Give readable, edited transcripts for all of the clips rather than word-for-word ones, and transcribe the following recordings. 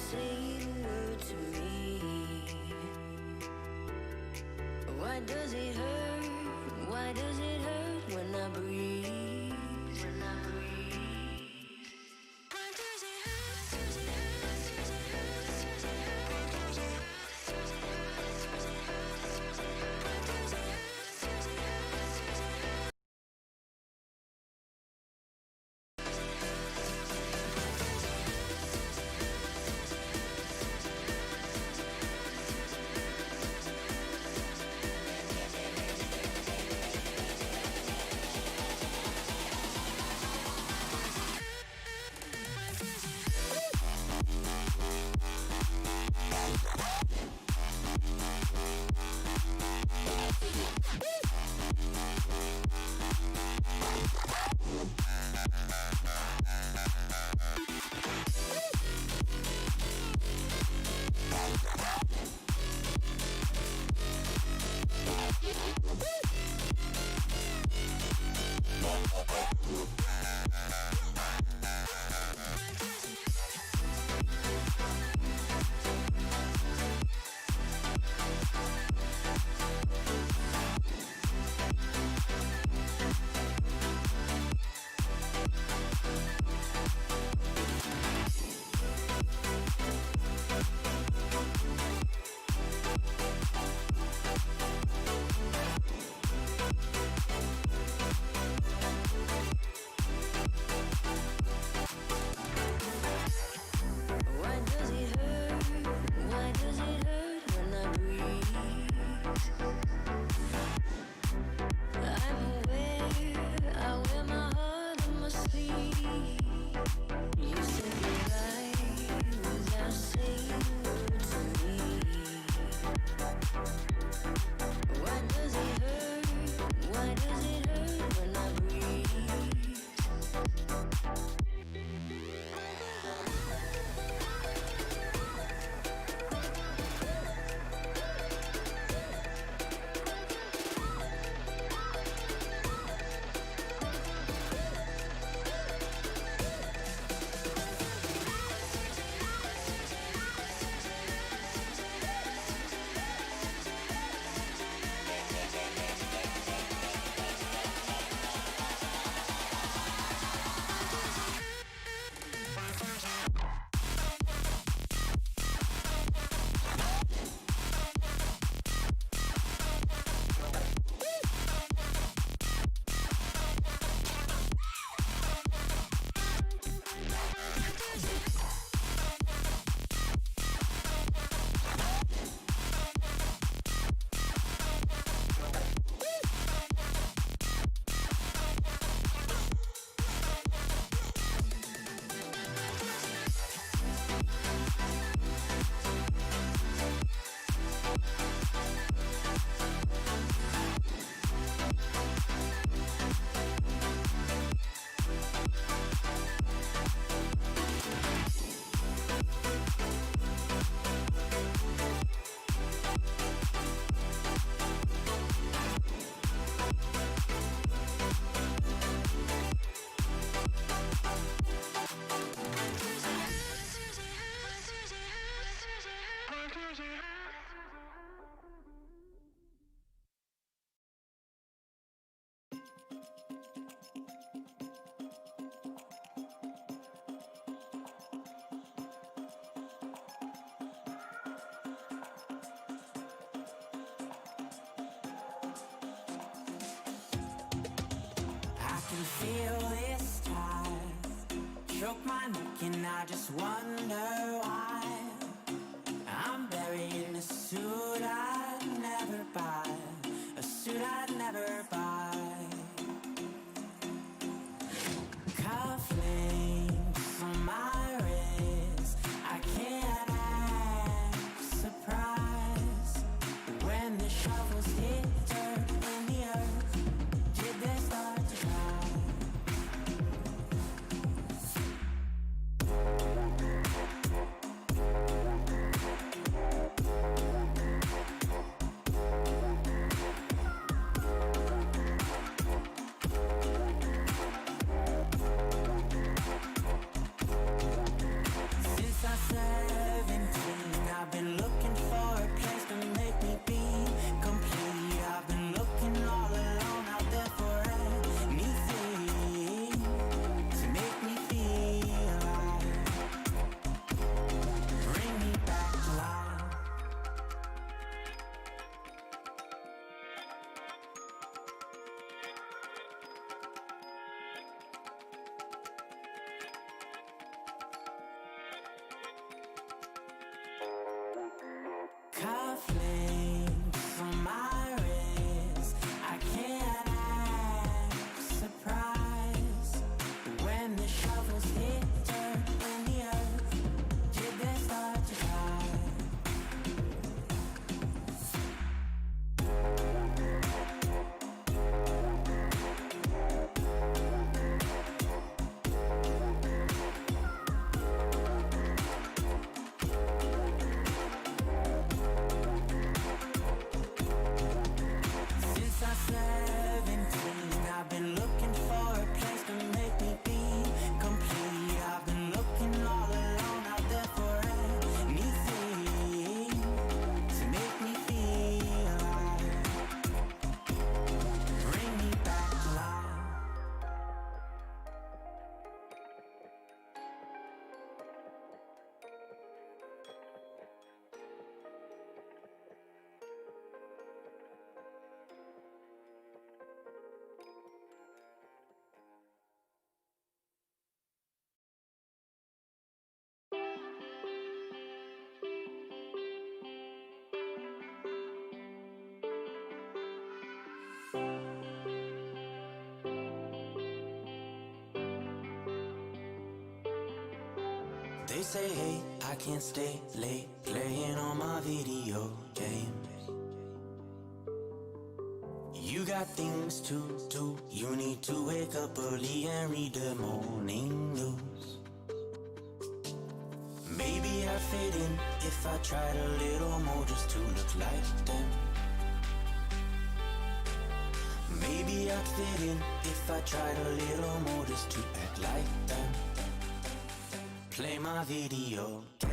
say a word to me. Why does it hurt? Why does it hurt when I breathe? When I breathe. Why does it hurt? Does it hurt? Does it hurt? Does it hurt? Does it hurt? Does it hurt? Does it hurt? Does it hurt? Why does it hurt? Does it hurt? Does it hurt? Why does it hurt? Why does it hurt when I breathe? I'm aware, I wear my heart on my sleeve. You said goodbye without saying a word to me. Why does it hurt? Why does it hurt when I breathe? I can feel this tide choke my neck and I just wonder why I'm buried in a suit I'd never buy, a suit I'd never buy. Cufflinks on my wrist, I can't act surprised when the shovels hit dirt in the earth. Did they start to cry? They say, hey, I can't stay late playing on my video games. You got things to do. You need to wake up early and read the morning news. Maybe I'd fit in if I tried a little more just to look like them. Maybe I'd fit in if I tried a little more just to act like them. Play my video game.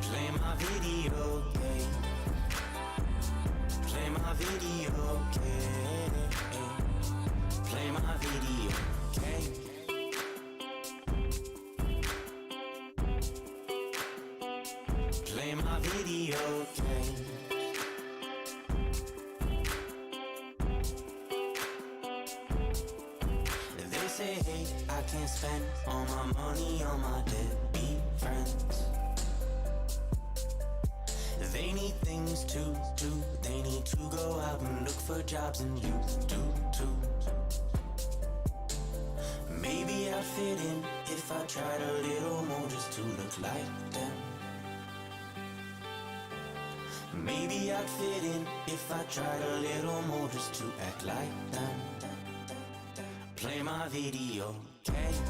Play my video game. Play my video game. Play my video game. Play my video game. They say, hey, I can't spend all my money on my deadbeat friends. They need things to do. They need to go out and look for jobs, and you do too. Maybe I'd fit in if I tried a little more just to look like them. Maybe I'd fit in if I tried a little more just to act like them. Play my video game.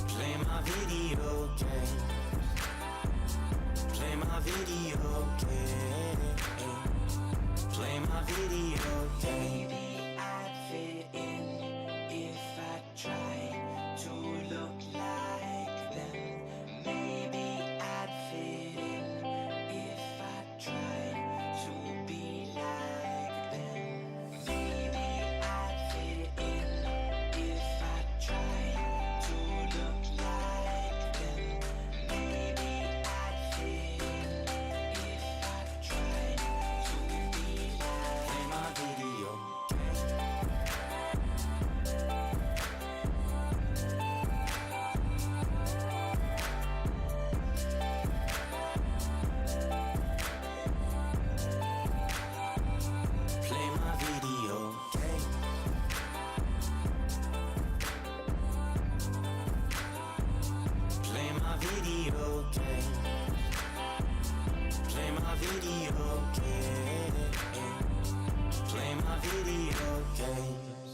Play my video game. Play my video game. Play my video game. Maybe I'd fit in if I tried to look like them. Maybe I'd fit in if I tried to be like them. Maybe I'd fit in if I tried to look like them. Maybe I'd fit in if I tried to be like. Play my video Play my video game. Play my video game. Play my video game. Play my video games.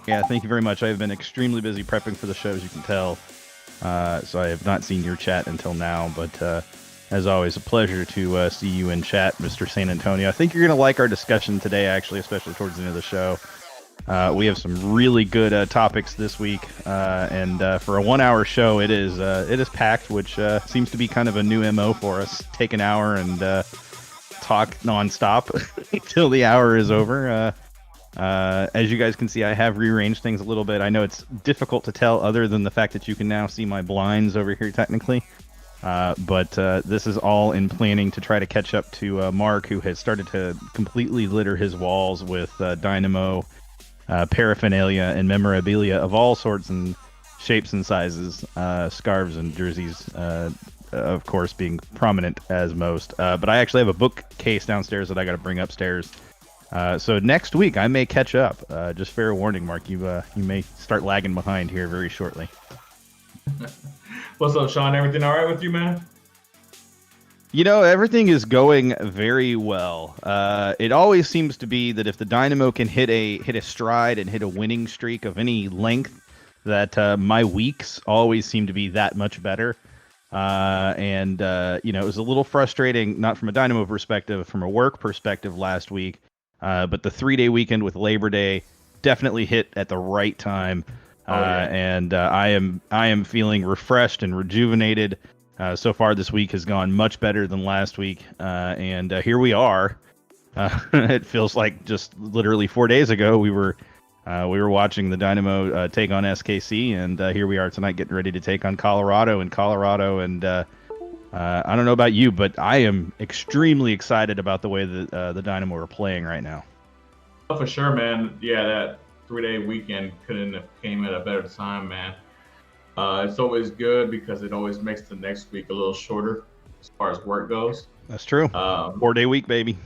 Yeah, thank you very much. I have been extremely busy prepping for the show, as you can tell. So I have not seen your chat until now, but as always, a pleasure to see you in chat, Mr. San Antonio. I think you're going to like our discussion today, actually, especially towards the end of the show. We have some really good topics this week, and for a 1-hour show, it is packed, which seems to be kind of a new MO for us. Take an hour and talk nonstop until the hour is over. As you guys can see, I have rearranged things a little bit. I know it's difficult to tell other than the fact that you can now see my blinds over here technically. But this is all in planning to try to catch up to Mark, who has started to completely litter his walls with Dynamo paraphernalia and memorabilia of all sorts and shapes and sizes, scarves and jerseys, of course, being prominent as most. But I actually have a bookcase downstairs that I got to bring upstairs. So next week I may catch up. Just fair warning, Mark. You may start lagging behind here very shortly. What's up, Sean? Everything all right with you, man? You know, everything is going very well. It always seems to be that if the Dynamo can hit a stride and hit a winning streak of any length, that my weeks always seem to be that much better. And you know, it was a little frustrating, not from a Dynamo perspective, from a work perspective last week. But the 3-day weekend with Labor Day definitely hit at the right time. And I am feeling refreshed and rejuvenated. So far this week has gone much better than last week, and here we are. It feels like just literally 4 days ago we were watching the Dynamo take on SKC, and here we are tonight getting ready to take on Colorado. And I don't know about you, but I am extremely excited about the way that the Dynamo are playing right now. Oh, for sure, man. Yeah, that 3-day weekend couldn't have came at a better time, man. It's always good because it always makes the next week a little shorter as far as work goes. That's true. 4-day week, baby.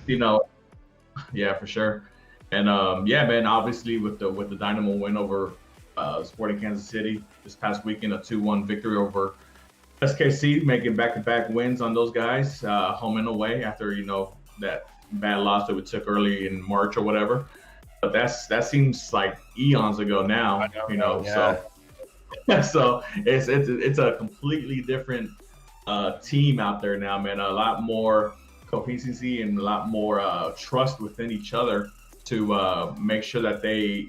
Yeah, for sure. And yeah, man. Obviously, with the Dynamo win over Sporting Kansas City this past weekend, a 2-1 victory over SKC, making back-to-back wins on those guys, home and away after that bad loss that we took early in March or whatever. But that seems like eons ago now, yeah. So it's a completely different team out there now, man. A lot more cohesiveness and a lot more trust within each other to make sure that they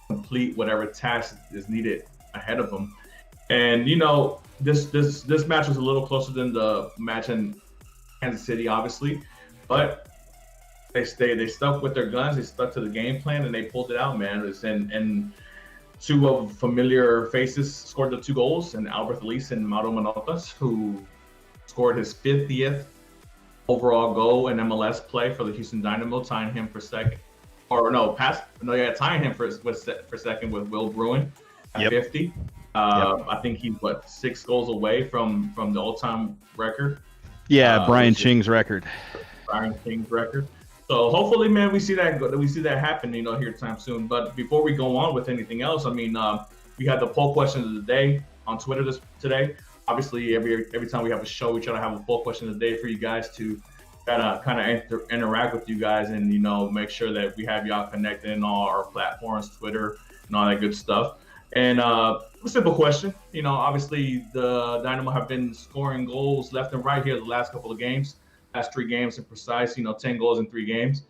complete whatever task is needed ahead of them. And this match was a little closer than the match in Kansas City, obviously, but they stuck with their guns, they stuck to the game plan, and they pulled it out, man. And two of familiar faces scored the 2 goals, and Albert Elise and Mauro Manotas, who scored his 50th overall goal in MLS play for the Houston Dynamo, tying him for second. Tying him for second with Will Bruin at 50. I think he's 6 goals away from the all-time record. Yeah, Brian Ching's record. Brian Ching's record. So hopefully, man, we see that happen, here time soon. But before we go on with anything else, I mean, we had the poll question of the day on Twitter today. Obviously, every time we have a show, we try to have a poll question of the day for you guys to kind of interact with you guys and make sure that we have y'all connected in all our platforms, Twitter, and all that good stuff. And a simple question, obviously the Dynamo have been scoring goals left and right here the last couple of games. Last 3 games in precise, 10 goals in 3 games.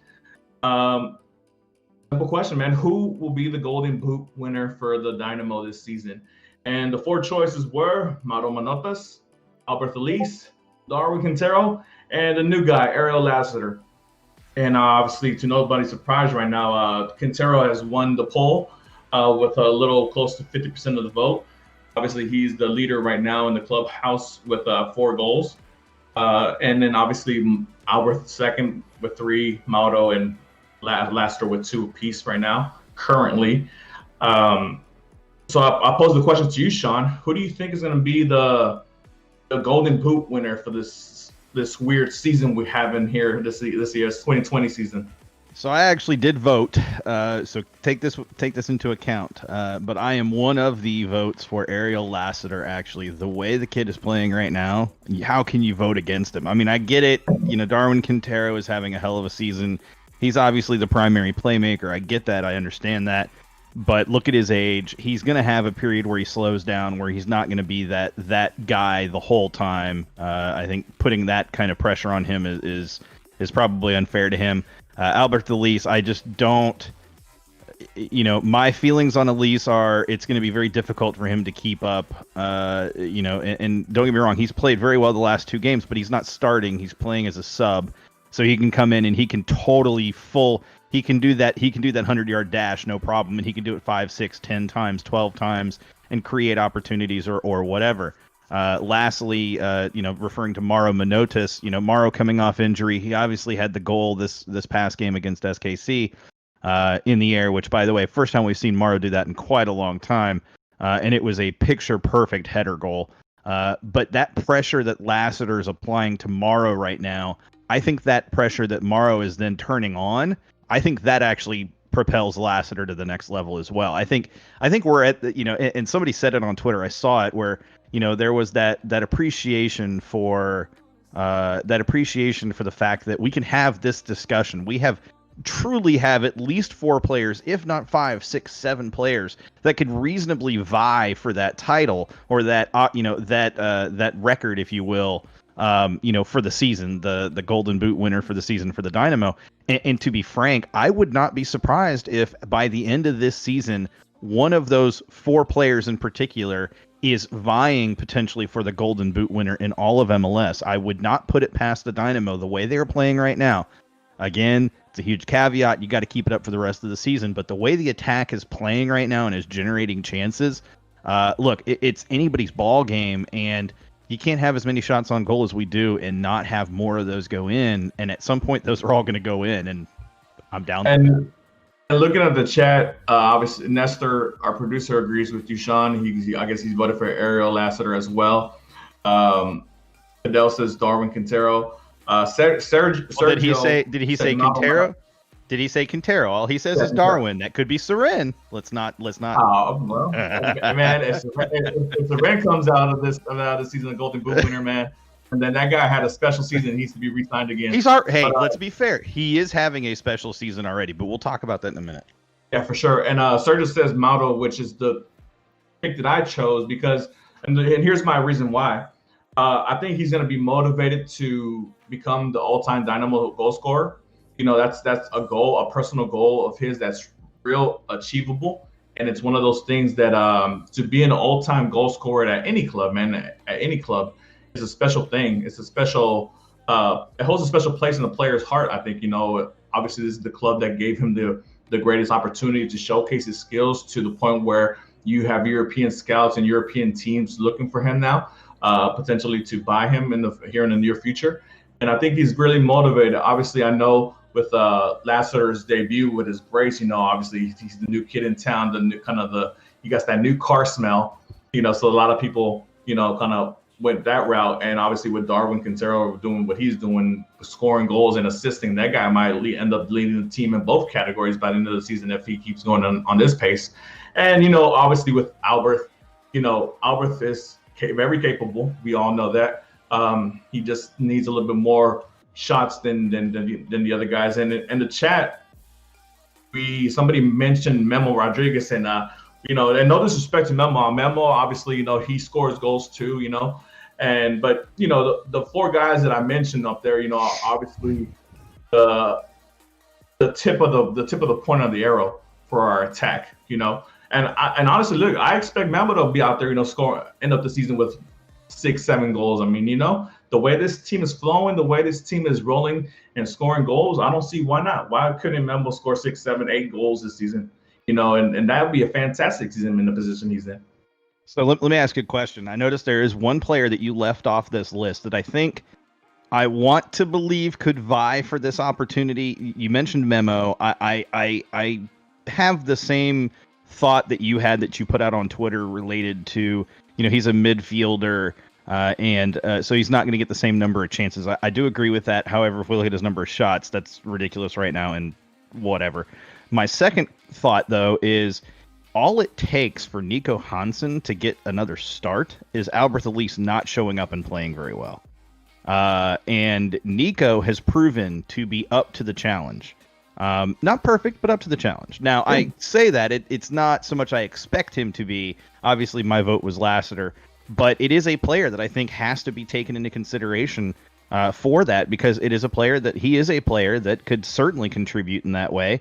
Simple question, man. Who will be the Golden Boot winner for the Dynamo this season? And the 4 choices were Mauro Manotas, Albert Elise, Darwin Quintero, and the new guy, Ariel Lassiter. And obviously, to nobody's surprise right now, Quintero has won the poll with a little close to 50% of the vote. Obviously, he's the leader right now in the clubhouse with 4 goals. And then obviously Albert second with 3, Mauro and Laster with 2 apiece right now, currently. So I'll pose the question to you, Sean. Who do you think is going to be the Golden Boot winner for this weird season we have in here this year's 2020 season? So I actually did vote. So take this into account. But I am one of the votes for Ariel Lassiter. Actually, the way the kid is playing right now, how can you vote against him? I mean, I get it. Darwin Quintero is having a hell of a season. He's obviously the primary playmaker. I get that. I understand that. But look at his age. He's going to have a period where he slows down, where he's not going to be that guy the whole time. I think putting that kind of pressure on him is probably unfair to him. Albert Elise, I just don't, my feelings on Elise are it's going to be very difficult for him to keep up, and don't get me wrong, he's played very well the last 2 games, but he's not starting. He's playing as a sub, so he can come in and he can totally he can do that 100-yard dash, no problem, and he can do it 5, 6, 10 times, 12 times, and create opportunities or whatever. Lastly, referring to Mauro Manotas, Mauro coming off injury, he obviously had the goal this past game against SKC in the air, which, by the way, first time we've seen Mauro do that in quite a long time, and it was a picture-perfect header goal. But that pressure that Lassiter is applying to Mauro right now, I think that pressure that Mauro is then turning on, I think that actually propels Lassiter to the next level as well. I think we're at the, and somebody said it on Twitter, I saw it, where there was that appreciation for the fact that we can have this discussion. We truly have at least 4 players, if not 5, 6, 7 players that could reasonably vie for that title or that record, if you will, for the season, the Golden Boot winner for the season for the Dynamo. And to be frank, I would not be surprised if by the end of this season, one of those 4 players in particular is vying potentially for the Golden Boot winner in all of MLS. I would not put it past the Dynamo the way they're playing right now. Again, it's a huge caveat. You got to keep it up for the rest of the season. But the way the attack is playing right now and is generating chances, look, it's anybody's ball game, and you can't have as many shots on goal as we do and not have more of those go in. And at some point, those are all going to go in, and I'm down for that. And looking at the chat, obviously Nestor, our producer, agrees with you, Sean. I guess he's voted for Ariel Lassiter as well. Fidel says Darwin Quintero. Did he say Quintero? Did he say Quintero? All he says is Darwin. That could be Seren. Let's not. Oh, well, man, if Seren comes out of the season, a Golden Boot winner, man, and then that guy had a special season, he needs to be re-signed again. Let's be fair. He is having a special season already, but we'll talk about that in a minute. Yeah, for sure. And Sergio says Mauro, which is the pick that I chose because, and here's my reason why. I think he's going to be motivated to become the all-time Dynamo goal scorer. You know, that's a goal, a personal goal of his that's real achievable. And it's one of those things that to be an all-time goal scorer at any club, man, at any club, is a special thing. It's a special, it holds a special place in the player's heart. I think, you know, obviously this is the club that gave him the greatest opportunity to showcase his skills to the point where you have European scouts and European teams looking for him now, potentially to buy him here in the near future. And I think he's really motivated. Obviously, I know with Lassiter's debut with his brace, you know, obviously he's the new kid in town, he got that new car smell, you know, so a lot of people, you know, kind of went that route. And obviously with Darwin Quintero doing what he's doing, scoring goals and assisting, that guy might end up leading the team in both categories by the end of the season if he keeps going on this pace. And, you know, obviously with Albert, you know, Albert is very capable. We all know that. He just needs a little bit more shots than the other guys. And in the chat, somebody mentioned Memo Rodriguez, and you know, and no disrespect to Memo. Memo, obviously, you know, he scores goals too, you know, but you know, the 4 guys that I mentioned up there, you know, obviously the tip of the point of the arrow for our attack, you know, and honestly, look, I expect Memo to be out there, you know, end up the season with 6-7 goals. I mean, you know, the way this team is flowing, the way this team is rolling and scoring goals, I don't see why not. Why couldn't Memo score 6, 7, 8 goals this season? You know, and that would be a fantastic season in the position he's in. So let me ask you a question. I noticed there is one player that you left off this list that I think I want to believe could vie for this opportunity. You mentioned Memo. I have the same thought that you had that you put out on Twitter related to, you know, he's a midfielder, and so he's not going to get the same number of chances. I do agree with that. However, if we look at his number of shots, that's ridiculous right now, and whatever. My second thought, though, is all it takes for Nico Hansen to get another start is Albert Elise not showing up and playing very well. And Nico has proven to be up to the challenge. Not perfect, but up to the challenge. Now, I say that it's not so much I expect him to be. Obviously, my vote was Lassiter, but it is a player that I think has to be taken into consideration for that, because he is a player that could certainly contribute in that way.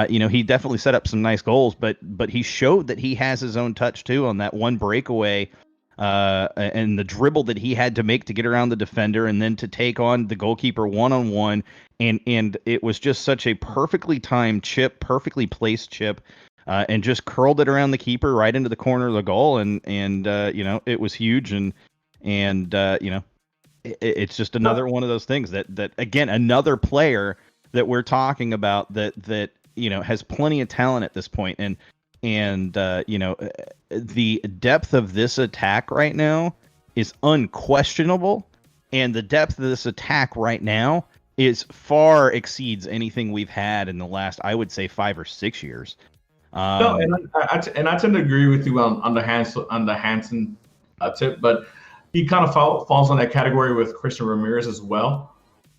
You know, he definitely set up some nice goals, but he showed that he has his own touch too on that one breakaway, and the dribble that he had to make to get around the defender and then to take on the goalkeeper one-on-one. And it was just such a perfectly timed chip, perfectly placed chip, and just curled it around the keeper right into the corner of the goal. And you know, it was huge. And you know, it's just another one of those things that again, another player that we're talking about that you know, has plenty of talent at this point. And you know, the depth of this attack right now is unquestionable. And the depth of this attack right now far exceeds anything we've had in the last, I would say, 5 or 6 years. No, and I tend to agree with you on the Hansen tip, but he kind of falls on that category with Christian Ramirez as well.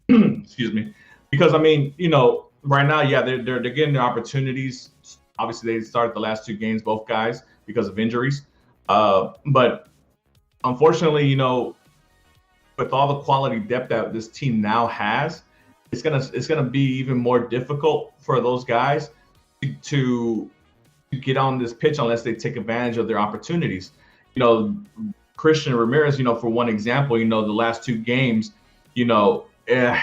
Excuse me, because I mean, you know, right now, yeah, they're getting their opportunities. Obviously, they started the last 2 games, both guys, because of injuries. But unfortunately, you know, with all the quality depth that this team now has, it's gonna be even more difficult for those guys to to get on this pitch unless they take advantage of their opportunities. You know, Christian Ramirez, you know, for one example, you know, the last 2 games, you know,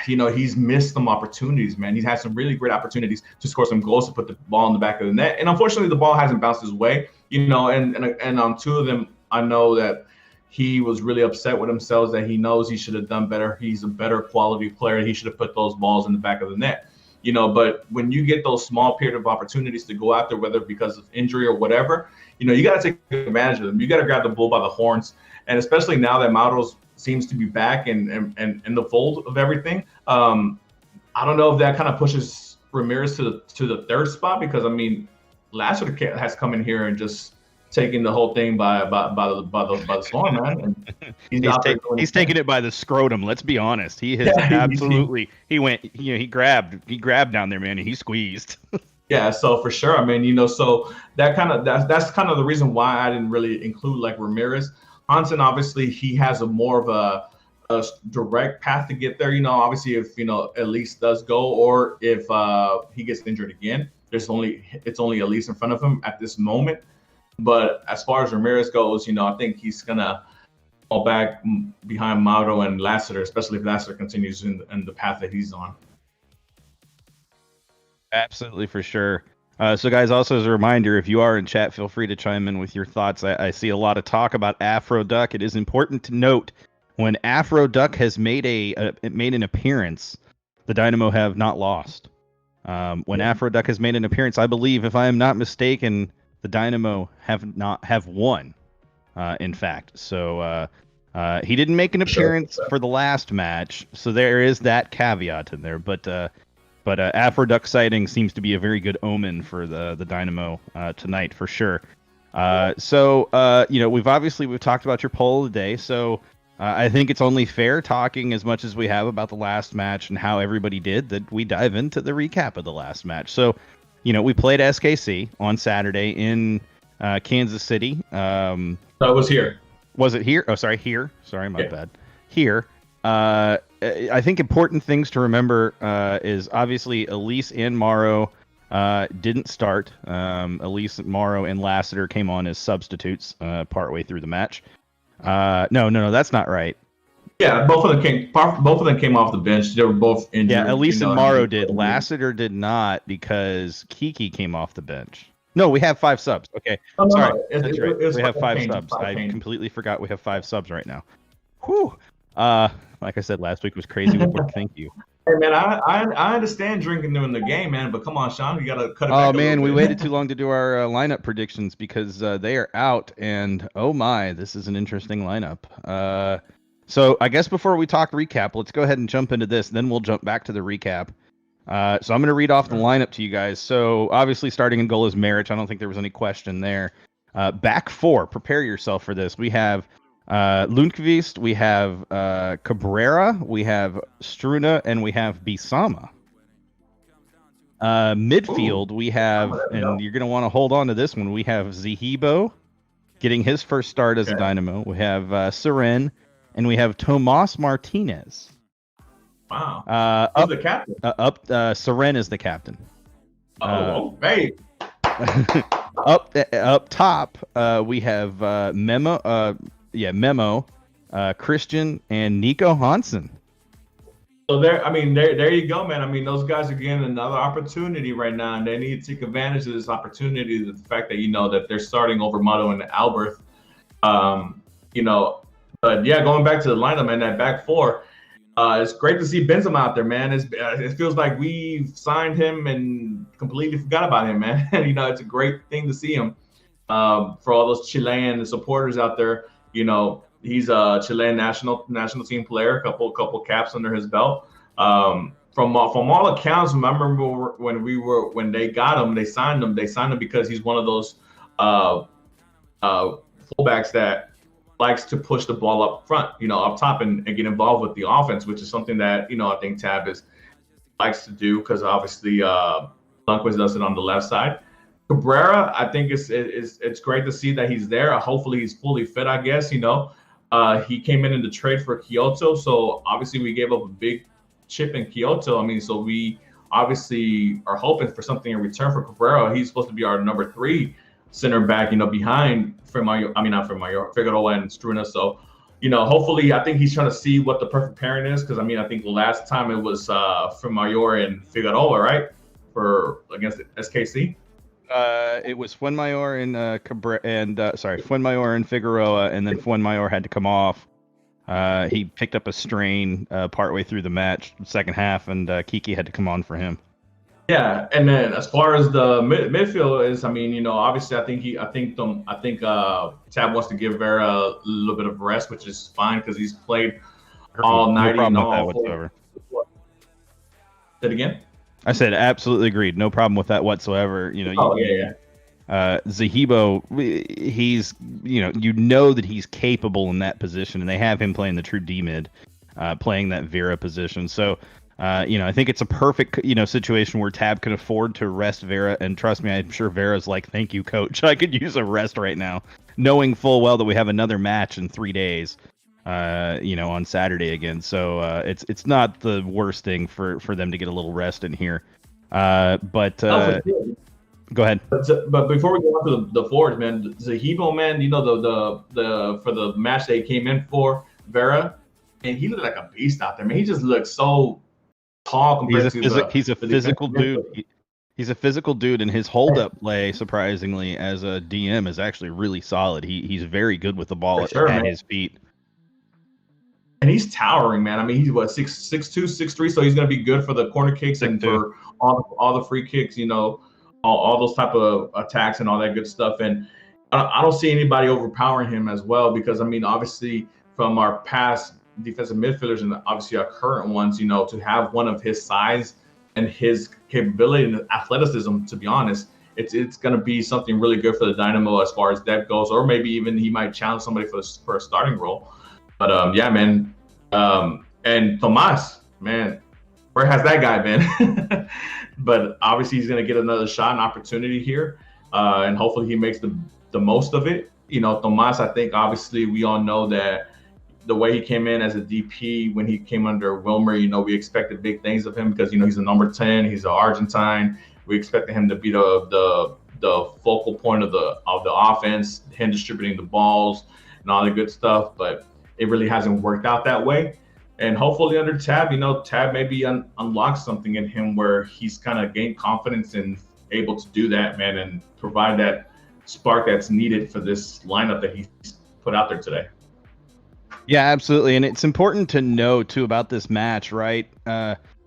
he's missed some opportunities, man. He's had some really great opportunities to score some goals, to put the ball in the back of the net. And unfortunately, the ball hasn't bounced his way, you know, and on 2 of them, I know that he was really upset with himself, that he knows he should have done better. He's a better quality player. He should have put those balls in the back of the net, you know. But when you get those small period of opportunities to go after, whether because of injury or whatever, you know, you got to take advantage of them. You got to grab the bull by the horns. And especially now that Mauro's seems to be back and in the fold of everything. I don't know if that kind of pushes Ramirez to the 3rd spot, because I mean, Lassiter has come in here and just taking the whole thing by the storm, man. And he's taking it by the scrotum. Let's be honest. He has absolutely. He went. You know, he grabbed down there, man, and he squeezed. Yeah, so for sure. I mean, you know, so that's kind of the reason why I didn't really include like Ramirez. Hansen, obviously, he has more of a direct path to get there. You know, obviously, if, you know, Elise does go, or if he gets injured again, it's only Elise in front of him at this moment. But as far as Ramirez goes, you know, I think he's gonna fall back behind Mauro and Lassiter, especially if Lassiter continues in the path that he's on. Absolutely, for sure. So, guys, also as a reminder, if you are in chat, feel free to chime in with your thoughts. I see a lot of talk about Afro Duck. It is important to note, when Afro Duck has made an appearance, the Dynamo have not lost. When Afro Duck has made an appearance, I believe, if I am not mistaken, the Dynamo have won. In fact, so he didn't make an appearance for the last match, so there is that caveat in there. But Afro Duck sighting seems to be a very good omen for the Dynamo tonight, for sure. So you know, we've talked about your poll of the day, so I think it's only fair, talking as much as we have about the last match and how everybody did, that we dive into the recap of the last match. So, you know, we played SKC on Saturday in Kansas City. So it was here. Was it here? Oh, sorry, here. Sorry, my bad. Here. I think important things to remember is obviously Elise and Mauro didn't start. Elise, Mauro, and Lassiter came on as substitutes partway through the match. No, that's not right. Yeah, both of them came off the bench. They were both injured. Yeah, Elise and Mauro did. Lassiter did not, because Kiki came off the bench. No, we have 5 subs. Okay, sorry, that's right. We have 5 subs. I completely forgot we have 5 subs right now. Whew. Like I said, last week was crazy with work. Thank you. Hey, man, I understand drinking during the game, man, but come on, Sean, you gotta cut it back. Oh man, we waited too long to do our lineup predictions because they are out, and oh my, this is an interesting lineup. So I guess before we talk recap, let's go ahead and jump into this. Then we'll jump back to the recap. So I'm going to read off the lineup to you guys. So obviously, starting in goal is Maric. I don't think there was any question there. Back 4, prepare yourself for this. We have Lundqvist, we have Cabrera, we have Struna, and we have Bisama. Midfield, we have, and you're going to want to hold on to this one, we have Zahibo getting his first start as a Dynamo. We have Seren, and we have Tomas Martinez. Wow. Who's the captain? Seren is the captain. Hey. Up top, we have Memo, Christian, and Nico Hansen. So there you go, man. I mean, those guys are getting another opportunity right now, and they need to take advantage of this opportunity. The fact that, you know, that they're starting over Mato and Albert. You know, but yeah, going back to the lineup, man, that back 4. It's great to see Benzema out there, man. It feels like we signed him and completely forgot about him, man. You know, it's a great thing to see him. For all those Chilean supporters out there, you know, he's a Chilean national team player, couple caps under his belt. From all accounts, I remember when they got him, they signed him because he's one of those fullbacks that likes to push the ball up front, you know, up top and get involved with the offense, which is something that, you know, I think Tab likes to do, because obviously Lundqvist does it on the left side. Cabrera, I think it's great to see that he's there. Hopefully he's fully fit, I guess, you know. He came in the trade for Kyoto, so obviously we gave up a big chip in Kyoto. I mean, so we obviously are hoping for something in return for Cabrera. He's supposed to be our number 3 center back, behind not Figueroa and Struna. So, hopefully, I think he's trying to see what the perfect pairing is, because I think last time it was Fuenmayor and Figueroa, right, for against SKC. It was Fuenmayor and Fuenmayor and Figueroa, and then Fuenmayor had to come off. He picked up a strain partway through the match, second half, and Kiki had to come on for him. Yeah, and then as far as the midfield is, obviously, I think Tab wants to give Vera a little bit of rest, which is fine because he's played all night. No problem with that whatsoever. Say it again. I said absolutely agreed. No problem with that whatsoever. Zahibo, he's that he's capable in that position, and they have him playing the true D mid, playing that Vera position. So. I think it's a perfect, situation where Tab can afford to rest Vera. And trust me, I'm sure Vera's like, thank you, coach. I could use a rest right now, knowing full well that we have another match in 3 days, on Saturday again. So it's not the worst thing for them to get a little rest in here. Go ahead. But before we go on to the forwards, man, Zahibo, man, the for the match they came in for Vera, and he looked like a beast out there, man. He just looked so tall. He's a physical dude. He's a physical dude, and his hold-up play, surprisingly, as a DM, is actually really solid. He's very good with the ball at his feet. And he's towering, man. He's 6'2", 6'3", so he's going to be good for the corner kicks and for all the free kicks, all those type of attacks and all that good stuff. And I don't see anybody overpowering him as well, because, obviously, from our past defensive midfielders and obviously our current ones, to have one of his size and his capability and athleticism, to be honest, it's going to be something really good for the Dynamo as far as that goes, or maybe even he might challenge somebody for a starting role. But yeah, man, and Tomas, man, where has that guy been? But obviously he's going to get another shot and opportunity here, and hopefully he makes the most of it. Tomas, I think obviously we all know that the way he came in as a DP when he came under Wilmer, we expected big things of him because, he's a number 10, he's an Argentine. We expected him to be the focal point of the offense, him distributing the balls and all the good stuff, but it really hasn't worked out that way. And hopefully under Tab, Tab maybe unlocks something in him where he's kind of gained confidence and able to do that, man, and provide that spark that's needed for this lineup that he's put out there today. Yeah, absolutely. And it's important to know, too, about this match, right?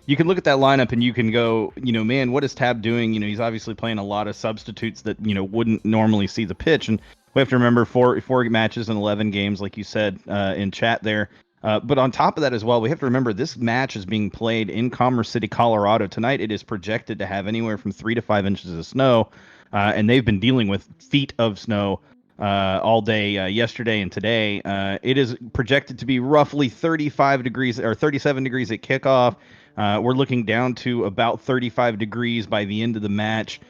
You can look at that lineup and you can go, man, what is Tab doing? He's obviously playing a lot of substitutes that, wouldn't normally see the pitch. And we have to remember four matches and 11 games, like you said in chat there. But on top of that as well, we have to remember this match is being played in Commerce City, Colorado. Tonight, it is projected to have anywhere from 3 to 5 inches of snow. And they've been dealing with feet of snow all day yesterday and today. It is projected to be roughly 35 degrees or 37 degrees at kickoff. We're looking down to about 35 degrees by the end of the match.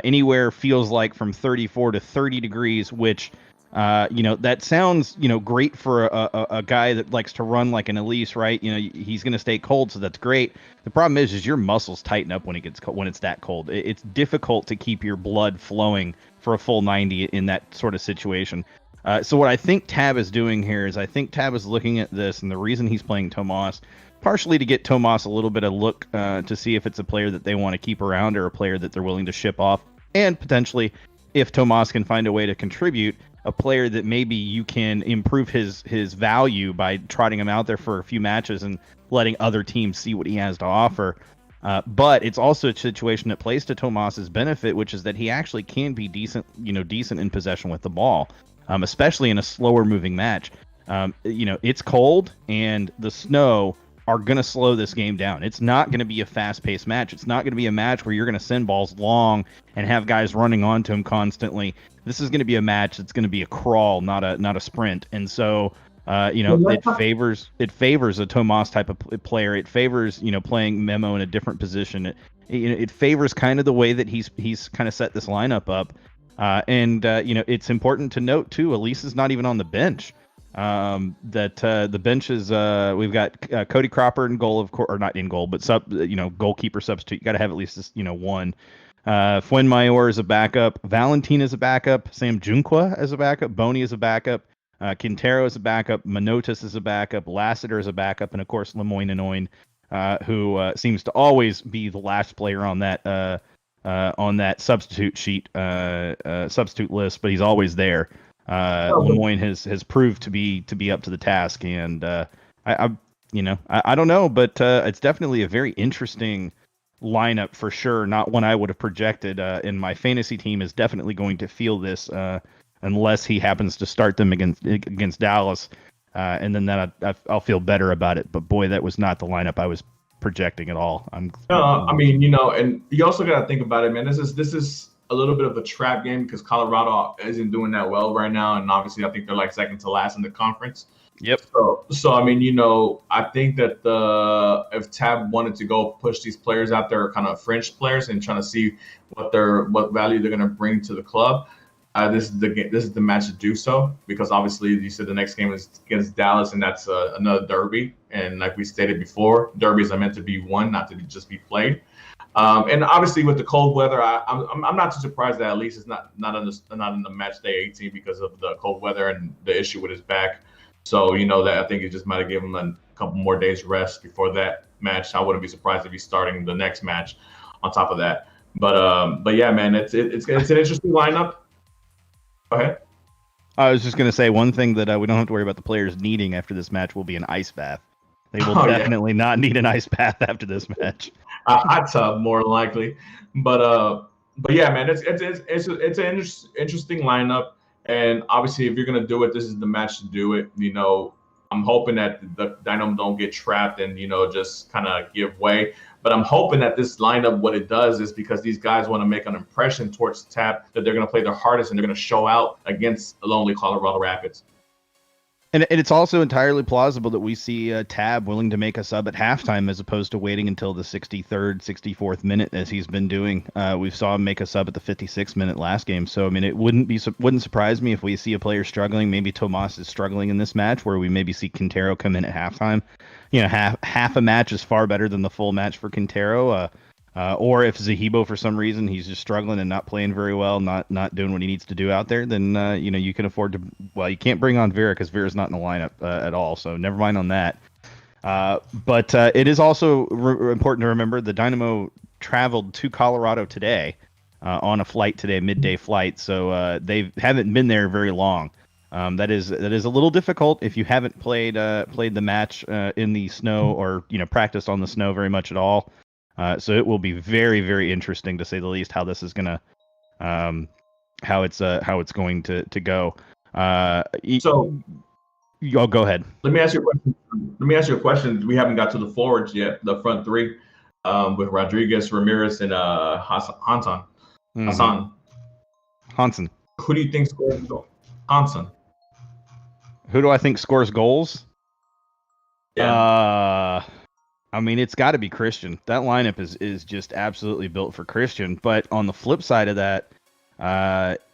Anywhere feels like from 34 to 30 degrees, which, that sounds, great for a guy that likes to run like an Elise, right? He's going to stay cold, so that's great. The problem is your muscles tighten up when it's that cold. It's difficult to keep your blood flowing for a full 90 in that sort of situation. So what I think Tab is doing here is I think Tab is looking at this, and the reason he's playing Tomas, partially to get Tomas a little bit of look to see if it's a player that they want to keep around or a player that they're willing to ship off, and potentially if Tomas can find a way to contribute, a player that maybe you can improve his value by trotting him out there for a few matches and letting other teams see what he has to offer. But it's also a situation that plays to Tomas's benefit, which is that he actually can be decent in possession with the ball, especially in a slower moving match. It's cold and the snow are going to slow this game down. It's not going to be a fast-paced match. It's not going to be a match where you're going to send balls long and have guys running onto him constantly. This is going to be a match that's going to be a crawl, not a sprint. And so, it favors a Tomas type of player. It favors, playing Memo in a different position. It favors kind of the way that he's kind of set this lineup up. It's important to note too, Elise is not even on the bench. That the bench is we've got Cody Cropper in goal, of course, or not in goal, but goalkeeper substitute. You got to have at least this, one. Fuenmayor is a backup. Valentin is a backup. Sam Junqua is a backup. Boney is a backup. Quintero is a backup. Manotas is a backup. Lassiter is a backup, and of course Lemoyne Anoyne, who seems to always be the last player on that substitute sheet, substitute list, but he's always there. Lemoyne has proved to be up to the task, and I don't know, but it's definitely a very interesting lineup for sure. Not one I would have projected. In my fantasy team is definitely going to feel this unless he happens to start them against Dallas, and then I'll feel better about it. But boy, that was not the lineup I was projecting at all. I mean, and you also got to think about it, man. This is a little bit of a trap game because Colorado isn't doing that well right now, and obviously I think they're like second to last in the conference. Yep. So I mean, I think that if Tab wanted to go push these players out there, kind of fringe players, and trying to see what value they're going to bring to the club, this is the match to do so, because obviously you said the next game is against Dallas, and that's another derby, and like we stated before, derbies are meant to be won, not to just be played. And obviously with the cold weather, I'm not too surprised that at least it's not in the match day 18 because of the cold weather and the issue with his back. So that I think it just might have given him a couple more days rest before that match. I wouldn't be surprised if he's starting the next match on top of that. But yeah, man, it's an interesting lineup. Go ahead. I was just gonna say one thing that we don't have to worry about the players needing after this match will be an ice bath. They will definitely not need an ice bath after this match. Hot tub, more likely, but yeah, man, it's an interesting lineup, and obviously, if you're gonna do it, this is the match to do it. I'm hoping that the Dynamo don't get trapped and just kind of give way. But I'm hoping that this lineup, what it does is because these guys want to make an impression towards TAP, that they're going to play their hardest and they're going to show out against lonely Colorado Rapids. And it's also entirely plausible that we see Tab willing to make a sub at halftime as opposed to waiting until the 63rd, 64th minute as he's been doing. We saw him make a sub at the 56th minute last game. So, I mean, it wouldn't surprise me if we see a player struggling. Maybe Tomas is struggling in this match where we maybe see Quintero come in at halftime. Half a match is far better than the full match for Quintero. Or if Zahibo, for some reason, he's just struggling and not playing very well, not doing what he needs to do out there, then, you can afford to, well, you can't bring on Vera because Vera's not in the lineup at all. So never mind on that. But it is also important to remember the Dynamo traveled to Colorado today on a flight today, midday flight. So they haven't been there very long. That is a little difficult if you haven't played the match in the snow or, practiced on the snow very much at all. So it will be very, very interesting to say the least how this is gonna, how it's going to go. Go ahead. Let me ask you a question. We haven't got to the forwards yet. The front three, with Rodriguez, Ramirez, and Hansen. Hansen. Who do you think scores goals? Hansen. Who do I think scores goals? Yeah. I mean, it's got to be Christian. That lineup is just absolutely built for Christian. But on the flip side of that,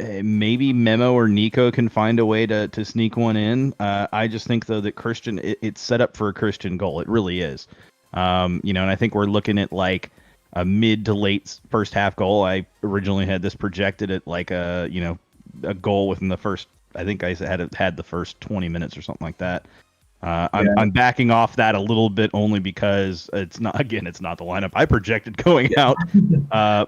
maybe Memo or Nico can find a way to sneak one in. I just think, though, that Christian, it's set up for a Christian goal. It really is. And I think we're looking at like a mid to late first half goal. I originally had this projected at like a goal within the first, I think I had the first 20 minutes or something like that. I'm backing off that a little bit only because it's not the lineup I projected going out.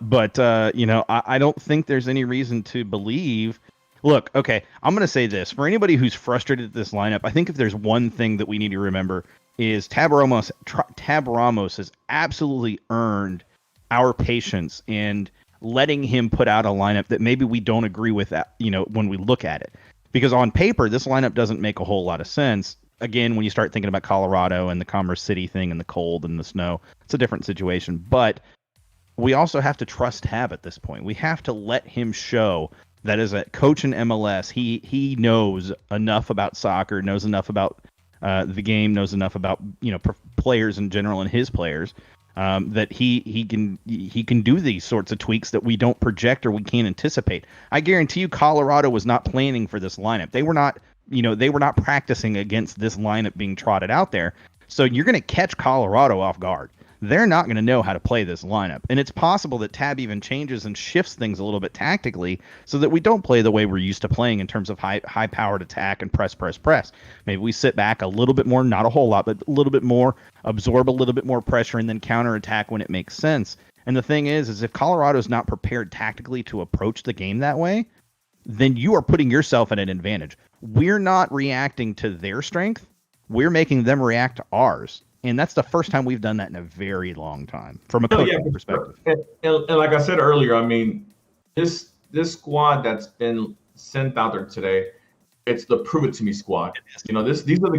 But I don't think there's any reason to believe. Look, okay, I'm going to say this. For anybody who's frustrated at this lineup, I think if there's one thing that we need to remember is Tab Ramos has absolutely earned our patience and letting him put out a lineup that maybe we don't agree with, when we look at it. Because on paper, this lineup doesn't make a whole lot of sense. Again, when you start thinking about Colorado and the Commerce City thing and the cold and the snow, it's a different situation. But we also have to trust Tab at this point. We have to let him show that as a coach in MLS, he knows enough about soccer, knows enough about the game, knows enough about players in general and his players, that he can do these sorts of tweaks that we don't project or we can't anticipate. I guarantee you, Colorado was not planning for this lineup. They were not they were not practicing against this lineup being trotted out there. So you're going to catch Colorado off guard. They're not going to know how to play this lineup. And it's possible that Tab even changes and shifts things a little bit tactically so that we don't play the way we're used to playing in terms of high-powered attack and press. Maybe we sit back a little bit more, not a whole lot, but a little bit more, absorb a little bit more pressure, and then counterattack when it makes sense. And the thing is if Colorado's not prepared tactically to approach the game that way, then you are putting yourself at an advantage. We're not reacting to their strength. We're making them react to ours. And that's the first time we've done that in a very long time from a coaching perspective. And like I said earlier, I mean, this squad that's been sent out there today, it's the prove it to me squad. These are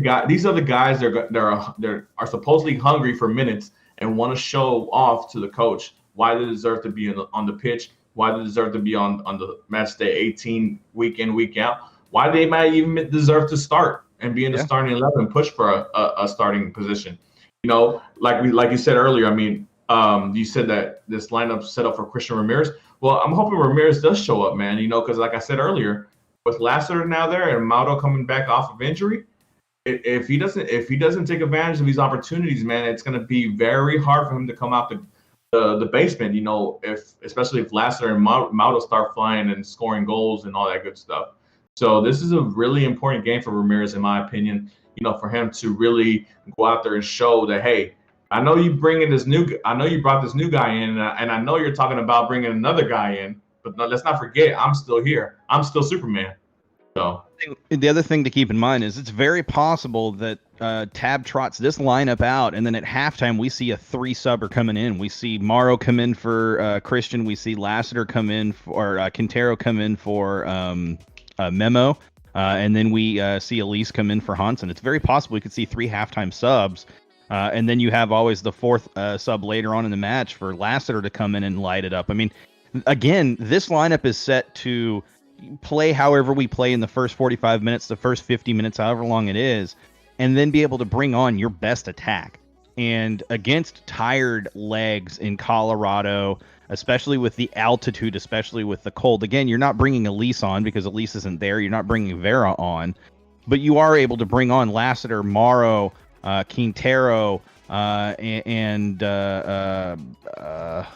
the guys that are supposedly hungry for minutes and want to show off to the coach why they deserve to be on the pitch, why they deserve to be on the match day 18 week in, week out, why they might even deserve to start and be in the starting 11 and push for a starting position. Like you said earlier, I mean, you said that this lineup set up for Christian Ramirez. Well, I'm hoping Ramirez does show up, man, because like I said earlier, with Lassiter now there and Mauro coming back off of injury, if he doesn't take advantage of these opportunities, man, it's going to be very hard for him to come out the basement, especially if Lassiter and Mauro start flying and scoring goals and all that good stuff. So this is a really important game for Ramirez, in my opinion, for him to really go out there and show that, hey, I know you brought this new guy in, and I know you're talking about bringing another guy in, but let's not forget, I'm still here. I'm still Superman. So the other thing to keep in mind is it's very possible that Tab trots this lineup out, and then at halftime we see a 3-subber coming in. We see Mauro come in for Christian. We see Lassiter come in for Quintero come in for Memo. And then we see Elise come in for Hansen. It's very possible we could see 3 halftime subs. And then you have always the 4th sub later on in the match for Lassiter to come in and light it up. I mean, again, this lineup is set to play however we play in the first 45 minutes, the first 50 minutes, however long it is, and then be able to bring on your best attack. And against tired legs in Colorado, especially with the altitude, especially with the cold. Again, you're not bringing Elise on because Elise isn't there. You're not bringing Vera on, but you are able to bring on Lassiter, Mauro, Quintero, and I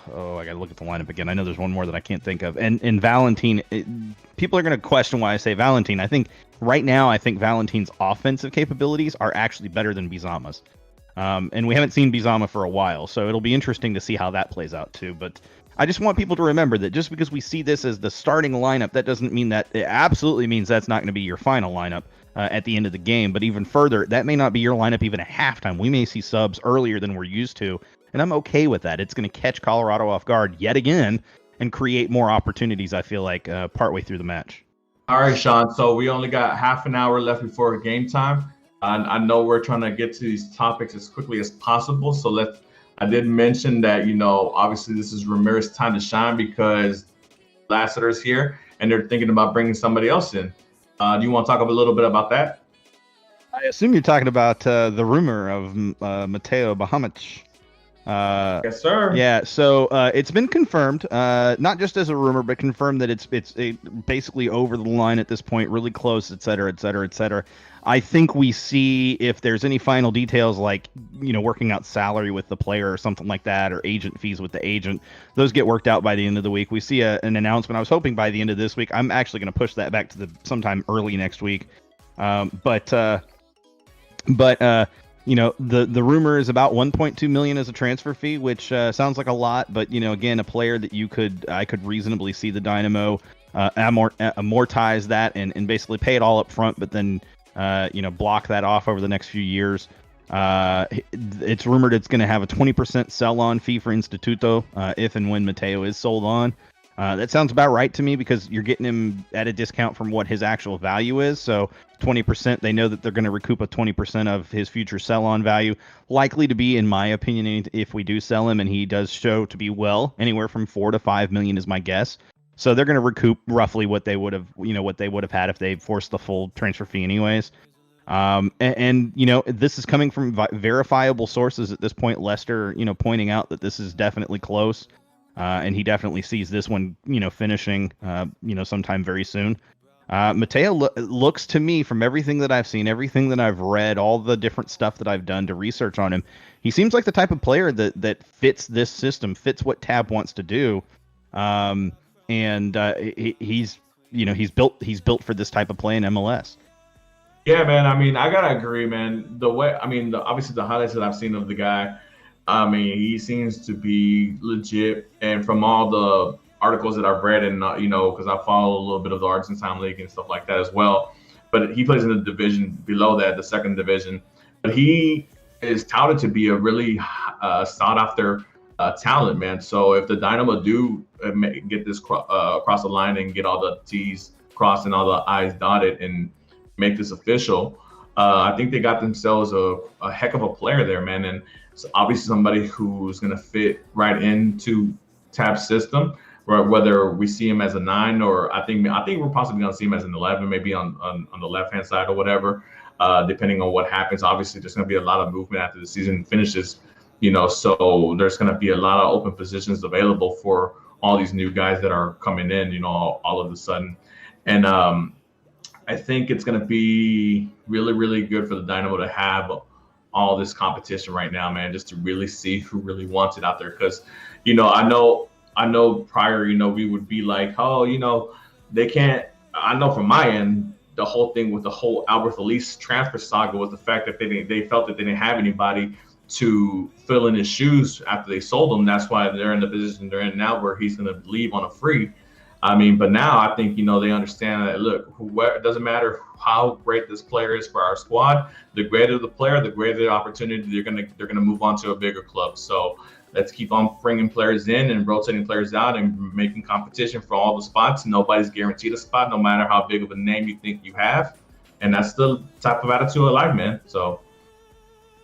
gotta look at the lineup again. I know there's one more that I can't think of. And Valentin. People are going to question why I say Valentin. I think right now, Valentin's offensive capabilities are actually better than Bizama's. And we haven't seen Bizama for a while, so it'll be interesting to see how that plays out too. But I just want people to remember that just because we see this as the starting lineup, that doesn't mean that it absolutely means that's not going to be your final lineup at the end of the game. But even further, that may not be your lineup even at halftime. We may see subs earlier than we're used to, and I'm okay with that. It's going to catch Colorado off guard yet again and create more opportunities, I feel like, partway through the match. All right, Sean. So we only got half an hour left before game time. I know we're trying to get to these topics as quickly as possible. So I did mention that, obviously this is Ramirez's time to shine because Lassiter's here and they're thinking about bringing somebody else in. Do you want to talk a little bit about that? I assume you're talking about the rumor of Mateo Bahamic. Yes, sir. Yeah, so it's been confirmed, not just as a rumor, but confirmed that it's basically over the line at this point, really close, et cetera, et cetera, et cetera. I think we see if there's any final details like, working out salary with the player or something like that, or agent fees with the agent. Those get worked out by the end of the week. We see an announcement. I was hoping by the end of this week. I'm actually going to push that back to sometime early next week. But the rumor is about 1.2 million as a transfer fee, which sounds like a lot. But, again, a player that I could reasonably see the Dynamo amortize that and basically pay it all up front, but then block that off over the next few years. It's rumored it's going to have a 20% sell-on fee for Instituto if and when Mateo is sold on. That sounds about right to me because you're getting him at a discount from what his actual value is. So 20%, they know that they're going to recoup a 20% of his future sell-on value. Likely to be, in my opinion, if we do sell him and he does show to be anywhere from 4 to 5 million is my guess. So they're going to recoup roughly what they would have had if they forced the full transfer fee anyways. And this is coming from verifiable sources at this point. Lester, pointing out that this is definitely close. And he definitely sees this one, finishing, sometime very soon. Mateo looks to me, from everything that I've seen, everything that I've read, all the different stuff that I've done to research on him, he seems like the type of player that fits this system, fits what Tab wants to do. And he's he's built for this type of play in MLS. Yeah, man. I mean, I gotta agree, man. The way, I mean, obviously the highlights that I've seen of the guy, I mean, he seems to be legit. And from all the articles that I've read, and because I follow a little bit of the Argentine league and stuff like that as well. But he plays in the division below that, the second division. But he is touted to be a really sought after talent, man. So if the Dynamo do get this across the line and get all the T's crossed and all the I's dotted and make this official, I think they got themselves a heck of a player there, man. And it's obviously somebody who's going to fit right into Tab's system, whether we see him as a 9 or I think we're possibly going to see him as an 11, maybe on the left-hand side or whatever, depending on what happens. Obviously, there's going to be a lot of movement after the season finishes, so there's going to be a lot of open positions available for all these new guys that are coming in, all of a sudden. And I think it's going to be really, really good for the Dynamo to have all this competition right now, man, just to really see who really wants it out there. Because, I know prior, we would be like, oh, they can't. I know from my end, the whole thing with the whole Albert Elise transfer saga was the fact that they felt that they didn't have anybody to fill in his shoes after they sold him. That's why they're in the position they're in now, where he's going to leave on a free. I mean, but now I think, they understand that, look, it doesn't matter how great this player is for our squad. The greater the player, the greater the opportunity, they're gonna move on to a bigger club. So let's keep on bringing players in and rotating players out and making competition for all the spots. Nobody's guaranteed a spot, no matter how big of a name you think you have. And that's the type of attitude I like, man. So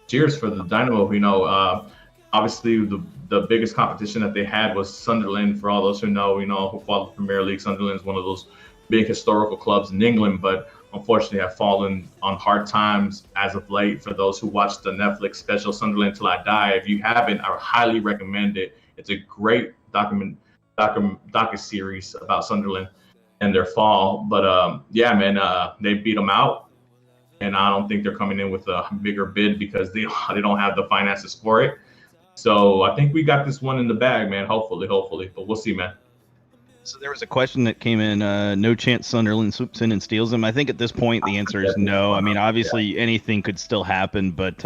cheers for the Dynamo. Obviously, the biggest competition that they had was Sunderland. For all those who know, who follow the Premier League, Sunderland is one of those big historical clubs in England, but unfortunately have fallen on hard times as of late. For those who watched the Netflix special Sunderland Till I Die, if you haven't, I highly recommend it. It's a great docu-series about Sunderland and their fall. But yeah, man, they beat them out, and I don't think they're coming in with a bigger bid because they don't have the finances for it. So I think we got this one in the bag, man. Hopefully, but we'll see, man. So there was a question that came in, no chance Sunderland swoops in and steals him. I think at this point the answer is no. I mean, obviously anything could still happen, but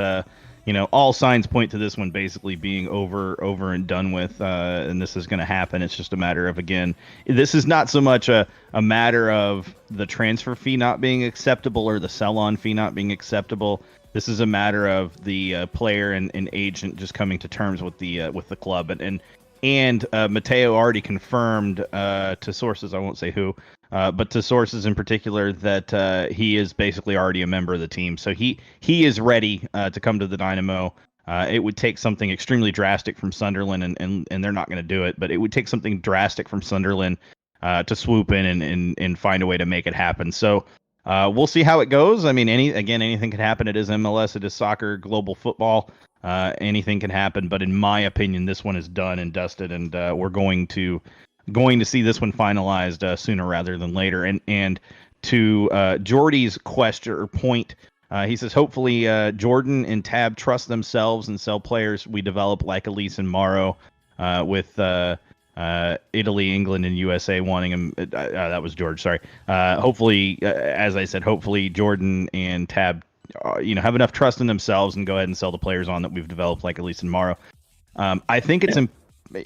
all signs point to this one basically being over and done with, and this is going to happen. It's just a matter of, again, this is not so much a matter of the transfer fee not being acceptable or the sell-on fee not being acceptable. This is a matter of the player and agent just coming to terms with the club, and Mateo already confirmed to sources, I won't say who, but to sources in particular, that he is basically already a member of the team. So he is ready to come to the Dynamo. It would take something extremely drastic from Sunderland, and they're not going to do it, but it would take something drastic from Sunderland to swoop in and find a way to make it happen. So we'll see how it goes. I mean, anything can happen. It is MLS. It is soccer, global football. Anything can happen. But in my opinion, this one is done and dusted, and we're going to see this one finalized sooner rather than later. And to Jordy's question or point, he says, hopefully Jordan and Tab trust themselves and sell players we develop like Elise and Morrow, with Italy, England, and USA wanting him. That was George. Sorry. Hopefully, as I said, hopefully Jordan and Tab, have enough trust in themselves and go ahead and sell the players on that we've developed, like Elise and Morrow. I think it's.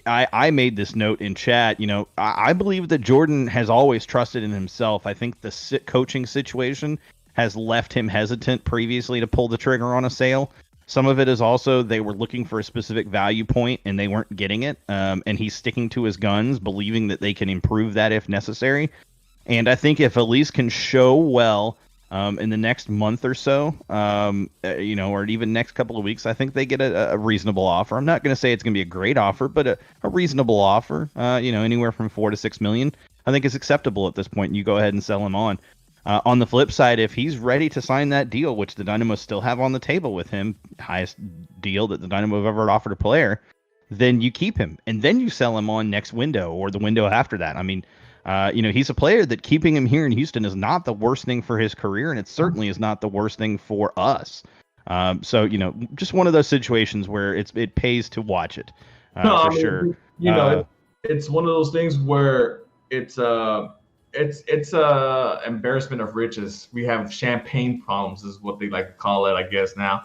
I made this note in chat. I believe that Jordan has always trusted in himself. I think the coaching situation has left him hesitant previously to pull the trigger on a sale. Some of it is also they were looking for a specific value point and they weren't getting it. And he's sticking to his guns, believing that they can improve that if necessary. And I think if Elise can show well in the next month or so, or even next couple of weeks, I think they get a reasonable offer. I'm not going to say it's going to be a great offer, but a reasonable offer, anywhere from $4 to $6 million, I think is acceptable at this point. You go ahead and sell him on. On the flip side, if he's ready to sign that deal, which the Dynamo still have on the table with him, highest deal that the Dynamo have ever offered a player, then you keep him and then you sell him on next window or the window after that. I mean, He's a player that keeping him here in Houston is not the worst thing for his career, and it certainly is not the worst thing for us. So just one of those situations where it pays to watch it, No, for I mean, sure. it's one of those things where it's embarrassment of riches. We have champagne problems, is what they like to call it, I guess now.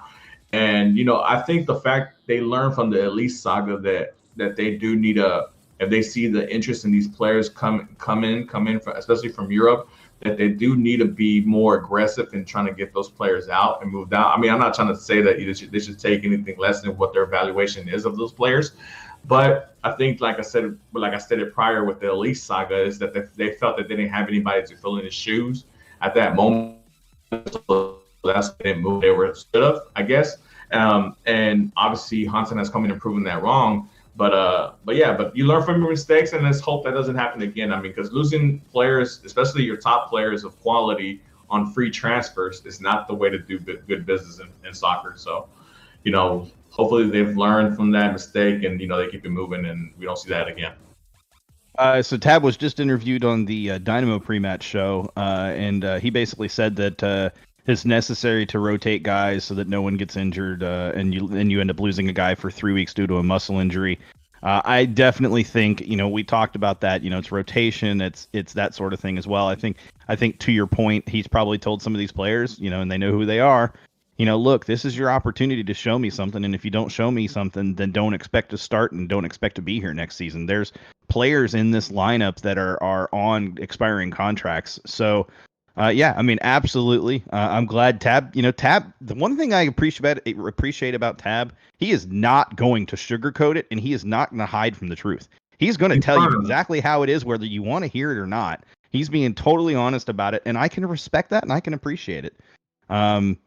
And I think the fact they learned from the Elite saga that they do need if they see the interest in these players come in, especially from Europe, that they do need to be more aggressive in trying to get those players out and moved out. I mean, I'm not trying to say that they should take anything less than what their evaluation is of those players, but I think, like I stated prior with the Elite saga, is that they felt that they didn't have anybody to fill in his shoes at that moment. So that's why they didn't move. They were stood up, I guess. And obviously, Hansen has come in and proven that wrong. But you learn from your mistakes, and let's hope that doesn't happen again. I mean, because losing players, especially your top players of quality, on free transfers is not the way to do good business in soccer. So, hopefully they've learned from that mistake, and they keep it moving, and we don't see that again. So Tab was just interviewed on the Dynamo pre-match show, and he basically said that it's necessary to rotate guys so that no one gets injured, and you end up losing a guy for 3 weeks due to a muscle injury. I definitely think we talked about that. It's rotation, it's that sort of thing as well. I think to your point, he's probably told some of these players, and they know who they are. Look, this is your opportunity to show me something, and if you don't show me something, then don't expect to start and don't expect to be here next season. There's players in this lineup that are on expiring contracts, so. I mean, absolutely. I'm glad Tab. Tab. The one thing I appreciate about Tab, he is not going to sugarcoat it, and he is not going to hide from the truth. He's going to tell you exactly how it is, whether you want to hear it or not. He's being totally honest about it, and I can respect that, and I can appreciate it. And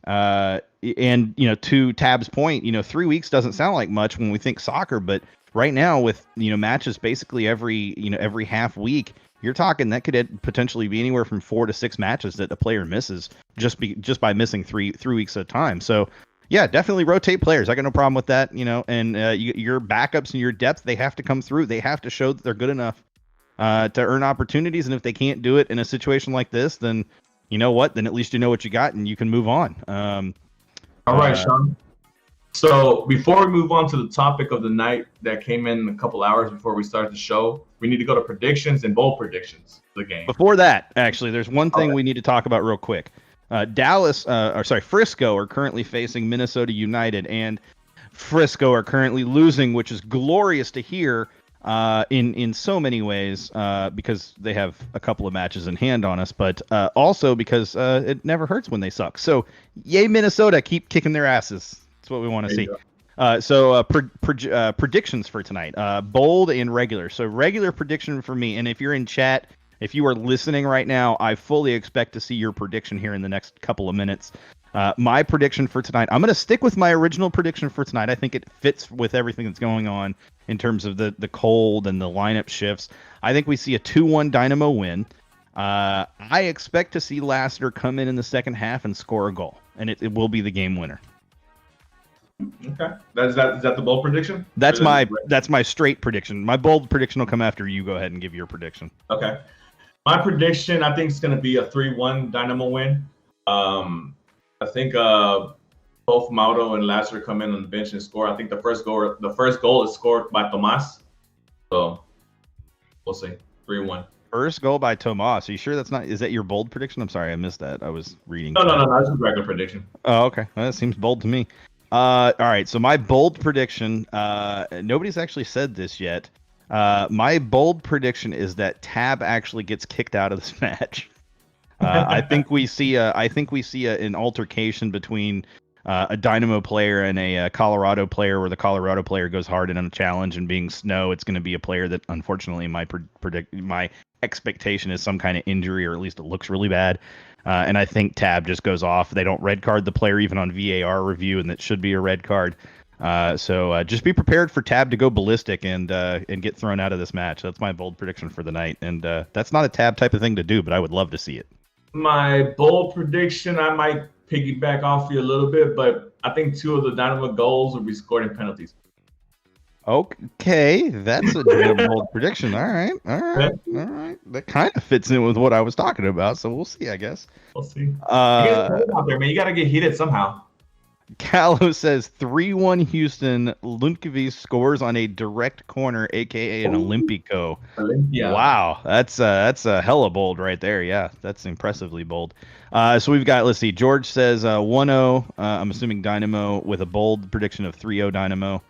to Tab's point, 3 weeks doesn't sound like much when we think soccer, but right now with matches basically every half week. You're talking that could potentially be anywhere from 4 to 6 matches that a player misses just by missing three weeks at a time. So, yeah, definitely rotate players. I got no problem with that. And your backups and your depth, they have to come through. They have to show that they're good enough to earn opportunities. And if they can't do it in a situation like this, then you know what? Then at least you know what you got and you can move on. All right, Sean. So before we move on to the topic of the night that came in a couple hours before we start the show, we need to go to predictions and bold predictions for the game. Before that, actually, there's one thing we need to talk about real quick. Frisco are currently facing Minnesota United, and Frisco are currently losing, which is glorious to hear in so many ways because they have a couple of matches in hand on us, but also because it never hurts when they suck. So, yay, Minnesota, keep kicking their asses. That's what we want to see. Predictions for tonight, bold and regular. So regular prediction for me, and if you're in chat, if you are listening right now, I fully expect to see your prediction here in the next couple of minutes. My prediction for tonight, I'm going to stick with my original prediction for tonight. I think it fits with everything that's going on in terms of the cold and the lineup shifts. I think we see a 2-1 Dynamo win. I expect to see Lassiter come in the second half and score a goal, and it will be the game winner. Okay, is that the bold prediction? That's my straight prediction. My bold prediction will come after you. Go ahead and give your prediction. Okay, my prediction, I think, is going to be a 3-1 Dynamo win. I think both Mauro and Lassiter come in on the bench and score. I think the first goal is scored by Tomas. So we'll see. 3-1. First goal by Tomas. Are you sure that's not? Is that your bold prediction? I'm sorry, I missed that. I was reading. No. That's a regular prediction. Oh, okay. Well, that seems bold to me. All right. So my bold prediction. Nobody's actually said this yet. My bold prediction is that Tab actually gets kicked out of this match. I think we see an altercation between a Dynamo player and a Colorado player, where the Colorado player goes hard in a challenge, and being Snow, it's going to be a player that, unfortunately, my expectation is some kind of injury, or at least it looks really bad. And I think Tab just goes off. They don't red card the player even on VAR review, and that should be a red card. So just be prepared for Tab to go ballistic and get thrown out of this match. That's my bold prediction for the night. And that's not a Tab type of thing to do, but I would love to see it. My bold prediction, I might piggyback off you a little bit, but I think 2 of the Dynamo goals will be scored in penalties. Okay, that's a bold prediction. All right, all right, all right. That kind of fits in with what I was talking about, so we'll see, I guess. We'll see. You guys Uh, out there, man. You got to get heated somehow. Callow says 3-1 Houston. Lundqvist scores on a direct corner, aka an Olympico. Olympia. Wow, that's a hella bold right there. Yeah, that's impressively bold. So we've got, let's see, George says 1-0. I'm assuming Dynamo with a bold prediction of 3-0 Dynamo.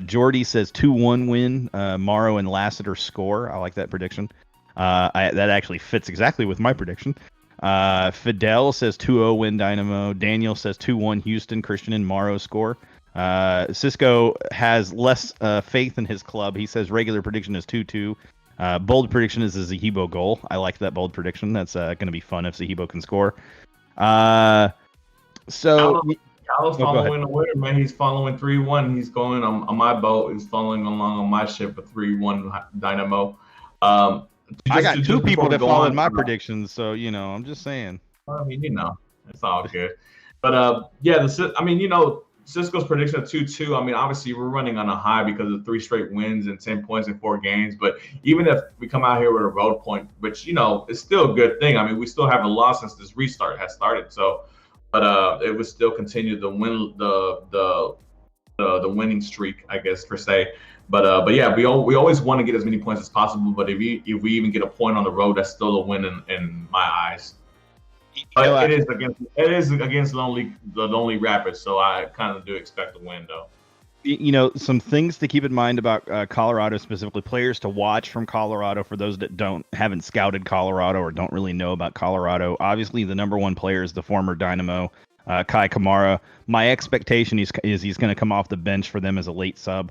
Jordy says 2-1 win. Morrow and Lassiter score. I like that prediction. That actually fits exactly with my prediction. Fidel says 2-0 win Dynamo. Daniel says 2-1 Houston. Christian and Morrow score. Cisco has less faith in his club. He says regular prediction is 2-2. Bold prediction is a Zahibo goal. I like that bold prediction. That's going to be fun if Zahibo can score. Carlos following the winner, man. He's following 3-1. He's going on my boat. He's following along on my ship for 3-1 Dynamo. I got two people that followed my predictions, so I'm just saying. I mean, it's all good. But Cisco's prediction of 2-2. I mean, obviously we're running on a high because of 3 straight wins and 10 points in 4 games. But even if we come out here with a road point, which it's still a good thing. I mean, we still haven't lost since this restart has started. So, but it would still continue the win the winning streak, I guess, per se. But yeah, we always want to get as many points as possible. But if we even get a point on the road, that's still a win in my eyes. But it is against the lonely Rapids, so I kind of do expect a win, though. Some things to keep in mind about Colorado, specifically players to watch from Colorado for those that haven't scouted Colorado or don't really know about Colorado. Obviously, the number one player is the former Dynamo, Kai Kamara. My expectation is he's going to come off the bench for them as a late sub.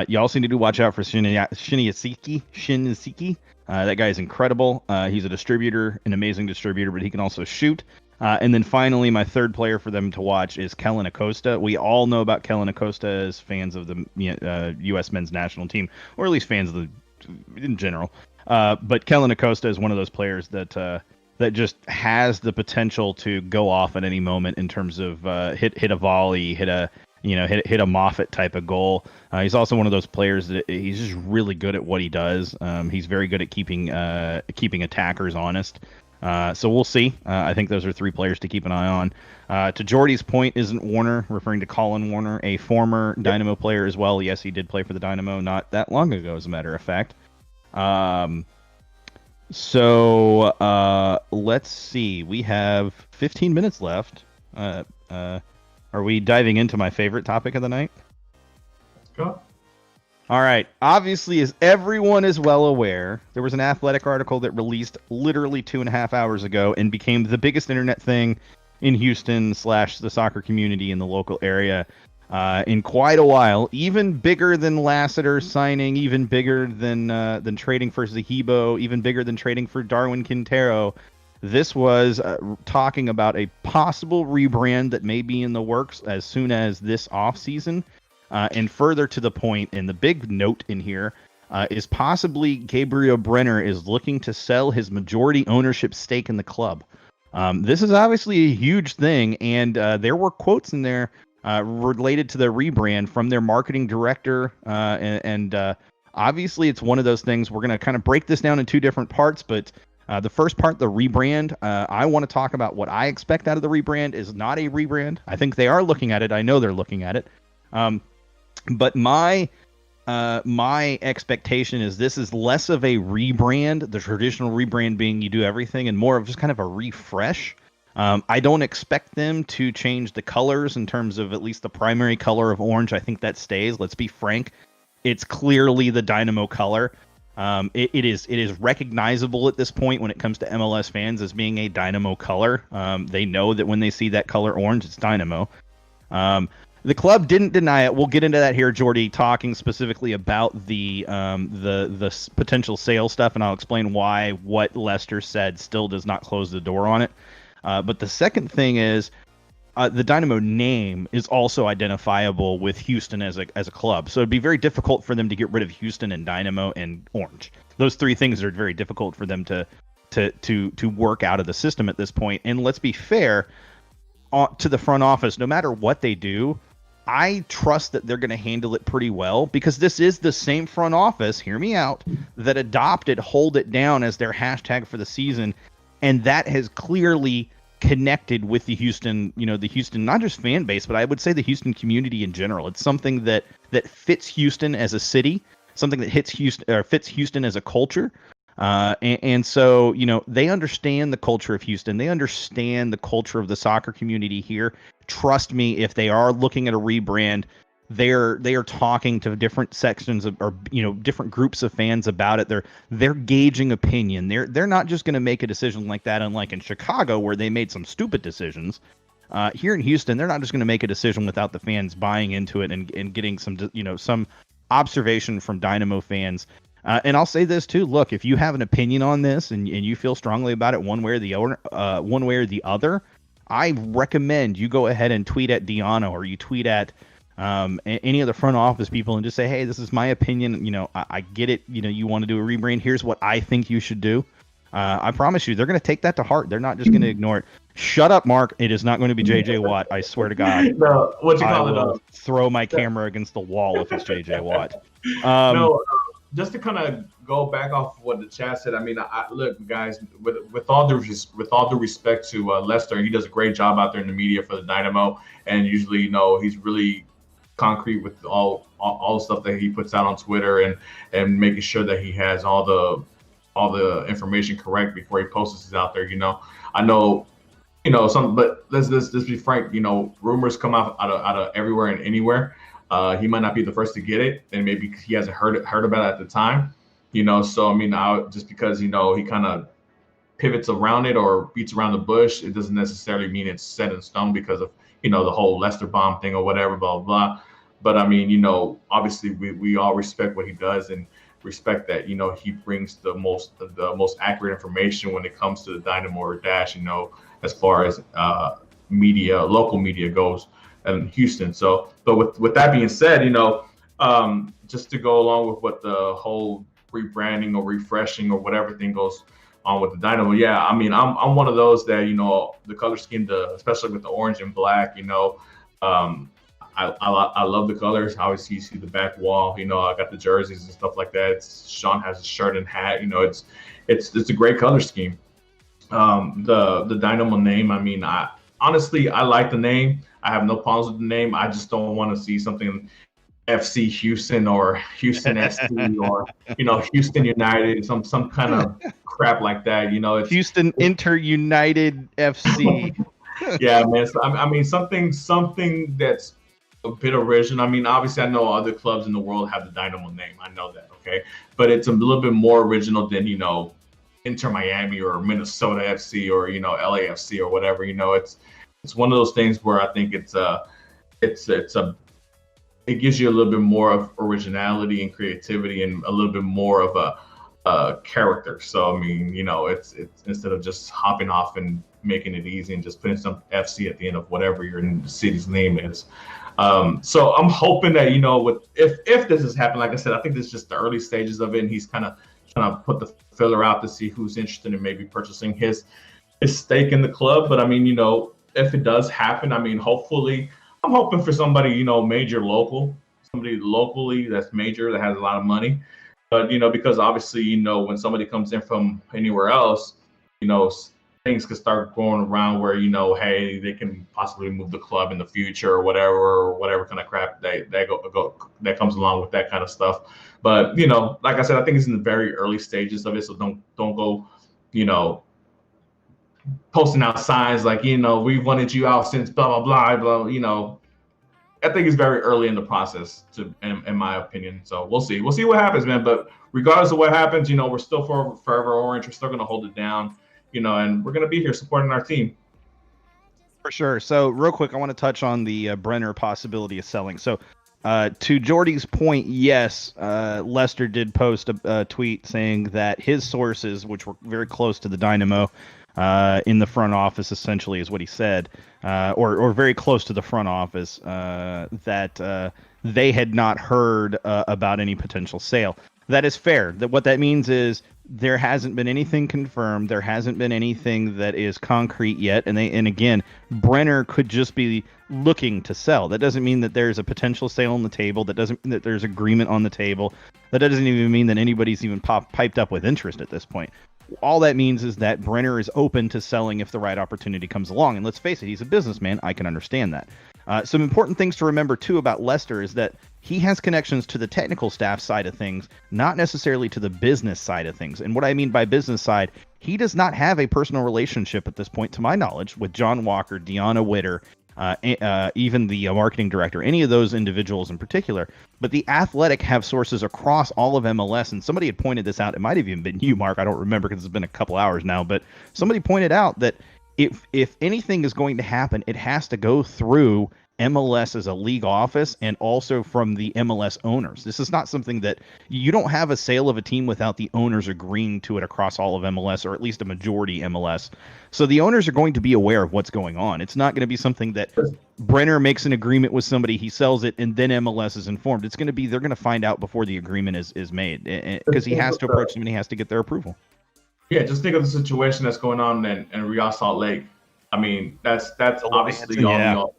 You also need to watch out for Shinyasiki. That guy is incredible. He's a distributor, an amazing distributor, but he can also shoot. And then finally, my third player for them to watch is Kellen Acosta. We all know about Kellen Acosta as fans of the U.S. men's national team, or at least fans of in general. But Kellen Acosta is one of those players that just has the potential to go off at any moment in terms of hit a volley, hit a Moffat type of goal. He's also one of those players that he's just really good at what he does. He's very good at keeping attackers honest. So we'll see. I think those are 3 players to keep an eye on. To Jordy's point, isn't Warner, referring to Colin Warner, a former Dynamo player as well? Yes, he did play for the Dynamo not that long ago, as a matter of fact. So let's see. We have 15 minutes left. Are we diving into my favorite topic of the night? Let's go. All right. Obviously, as everyone is well aware, there was an Athletic article that released literally 2.5 hours ago and became the biggest internet thing in Houston / the soccer community in the local area in quite a while. Even bigger than Lassiter signing, even bigger than trading for Zahibo, even bigger than trading for Darwin Quintero. This was talking about a possible rebrand that may be in the works as soon as this offseason. And further to the point, and the big note in here, is possibly Gabriel Brenner is looking to sell his majority ownership stake in the club. This is obviously a huge thing, and there were quotes in there related to the rebrand from their marketing director. And obviously it's one of those things, we're going to kind of break this down in 2 different parts, but the first part, the rebrand, I want to talk about what I expect out of the rebrand is not a rebrand. I think they are looking at it. I know they're looking at it. But my expectation is this is less of a rebrand, the traditional rebrand being you do everything, and more of just kind of a refresh. I don't expect them to change the colors in terms of at least the primary color of orange. I think that stays. Let's be frank. It's clearly the Dynamo color. It is recognizable at this point when it comes to MLS fans as being a Dynamo color. They know that when they see that color orange, it's Dynamo. The club didn't deny it. We'll get into that here, Jordy, talking specifically about the potential sales stuff, and I'll explain why what Lester said still does not close the door on it. But the second thing is the Dynamo name is also identifiable with Houston as a club, so it'd be very difficult for them to get rid of Houston and Dynamo and Orange. Those 3 things are very difficult for them to work out of the system at this point. And let's be fair to the front office, no matter what they do, I trust that they're going to handle it pretty well because this is the same front office, hear me out, that adopted Hold It Down as their hashtag for the season. And that has clearly connected with the Houston, the Houston, not just fan base, but I would say the Houston community in general. It's something that fits Houston as a city, something that fits Houston as a culture. And so, they understand the culture of Houston. They understand the culture of the soccer community here. Trust me, if they are looking at a rebrand, they are talking to different sections of, or different groups of fans about it. They're gauging opinion. They're not just going to make a decision like that, unlike in Chicago where they made some stupid decisions. Here in Houston, they're not just going to make a decision without the fans buying into it and getting some observation from Dynamo fans. And I'll say this too. Look, if you have an opinion on this and you feel strongly about it one way or the other, I recommend you go ahead and tweet at Diano or you tweet at any of the front office people and just say, hey, this is my opinion. I get it. You want to do a rebrand. Here's what I think you should do. I promise you, they're going to take that to heart. They're not just going to ignore it. Shut up, Mark. It is not going to be JJ Watt. I swear to God. No, I will throw my camera against the wall if it's JJ Watt. Just to kind of go back off what the chat said. I mean, look, guys, with all due respect to Lester, he does a great job out there in the media for the Dynamo, and usually, he's really concrete with all the stuff that he puts out on Twitter and making sure that he has all the information correct before he posts it out there. I know, but let's be frank. Rumors come out of everywhere and anywhere. He might not be the first to get it, and maybe he hasn't heard about it at the time, So I mean, just because he kind of pivots around it or beats around the bush, it doesn't necessarily mean it's set in stone because of the whole Lester bomb thing or whatever, blah blah blah. But I mean, obviously we all respect what he does and respect that he brings the most accurate information when it comes to the Dynamo or Dash, as far as local media goes in Houston. So, but with that being said, just to go along with what the whole rebranding or refreshing or whatever thing goes on with the Dynamo, yeah, I mean, I'm one of those that the color scheme, especially with the orange and black, I love the colors. Obviously, you see the back wall. I got the jerseys and stuff like that. Sean has a shirt and hat. It's a great color scheme. The Dynamo name. I mean, honestly, I like the name. I have no problems with the name. I just don't want to see something FC Houston or Houston SC or Houston United, some kind of crap like that. It's Houston Inter United FC. Yeah, man. So, I mean, something that's a bit original. I mean, obviously, I know other clubs in the world have the Dynamo name. I know that, okay? But it's a little bit more original than Inter Miami or Minnesota FC or LAFC or whatever. It's one of those things where I think it gives you a little bit more of originality and creativity and a little bit more of a character. So I mean, it's instead of just hopping off and making it easy and just putting some FC at the end of whatever your city's name is. So I'm hoping that if this has happened, like I said, I think this is just the early stages of it, and he's kind of trying to put the filler out to see who's interested in maybe purchasing his stake in the club. But I mean, if it does happen, I mean, hopefully, I'm hoping for somebody, major somebody locally that's major, that has a lot of money. But, because obviously, when somebody comes in from anywhere else, things could start going around where, hey, they can possibly move the club in the future or whatever kind of crap that comes along with that kind of stuff. But, like I said, I think it's in the very early stages of it. So don't go, posting out signs like, we wanted you out since blah, blah, blah, blah, I think it's very early in the process in my opinion. So we'll see what happens, man. But regardless of what happens, we're still forever orange. We're still going to hold it down, and we're going to be here supporting our team. For sure. So real quick, I want to touch on the Brenner possibility of selling. So to Jordy's point, yes, Lester did post a tweet saying that his sources, which were very close to the Dynamo, in the front office, essentially, is what he said, or very close to the front office, that they had not heard about any potential sale. That is fair. That what that means is there hasn't been anything confirmed. There hasn't been anything that is concrete yet. And again, Brenner could just be looking to sell. That doesn't mean that there's a potential sale on the table. That doesn't mean that there's agreement on the table. That doesn't even mean that anybody's even piped up with interest at this point. All that means is that Brenner is open to selling if the right opportunity comes along. And let's face it, he's a businessman. I can understand that. Some important things to remember, too, about Lester is that he has connections to the technical staff side of things, not necessarily to the business side of things. And what I mean by business side, he does not have a personal relationship at this point, to my knowledge, with John Walker, Deanna Witter, even the marketing director, any of those individuals in particular. But the Athletic have sources across all of MLS, and somebody had pointed this out. It might have even been you, Mark. I don't remember because it's been a couple hours now. But somebody pointed out that if anything is going to happen, it has to go through MLS as a league office and also from the MLS owners. This is not something that you don't have a sale of a team without the owners agreeing to it across all of MLS, or at least a majority MLS. So the owners are going to be aware of what's going on. It's not going to be something that Brenner makes an agreement with somebody, he sells it, and then MLS is informed. It's going to be, they're going to find out before the agreement is made, because he has to approach them and he has to get their approval. Yeah, just think of the situation that's going on in Real Salt Lake. I mean, that's obviously all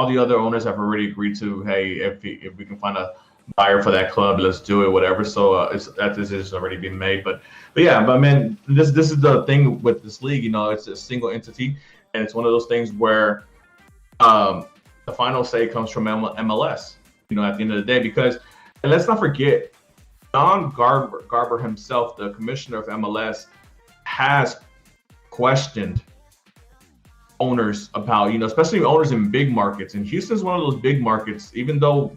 the other owners have already agreed to, hey, if we can find a buyer for that club, let's do it, whatever. So that decision's already been made. But man, this is the thing with this league. It's a single entity, and it's one of those things where the final say comes from MLS. At the end of the day, because, and let's not forget, Don Garber himself, the commissioner of MLS, has questioned owners about, especially owners in big markets. And Houston's one of those big markets, even though,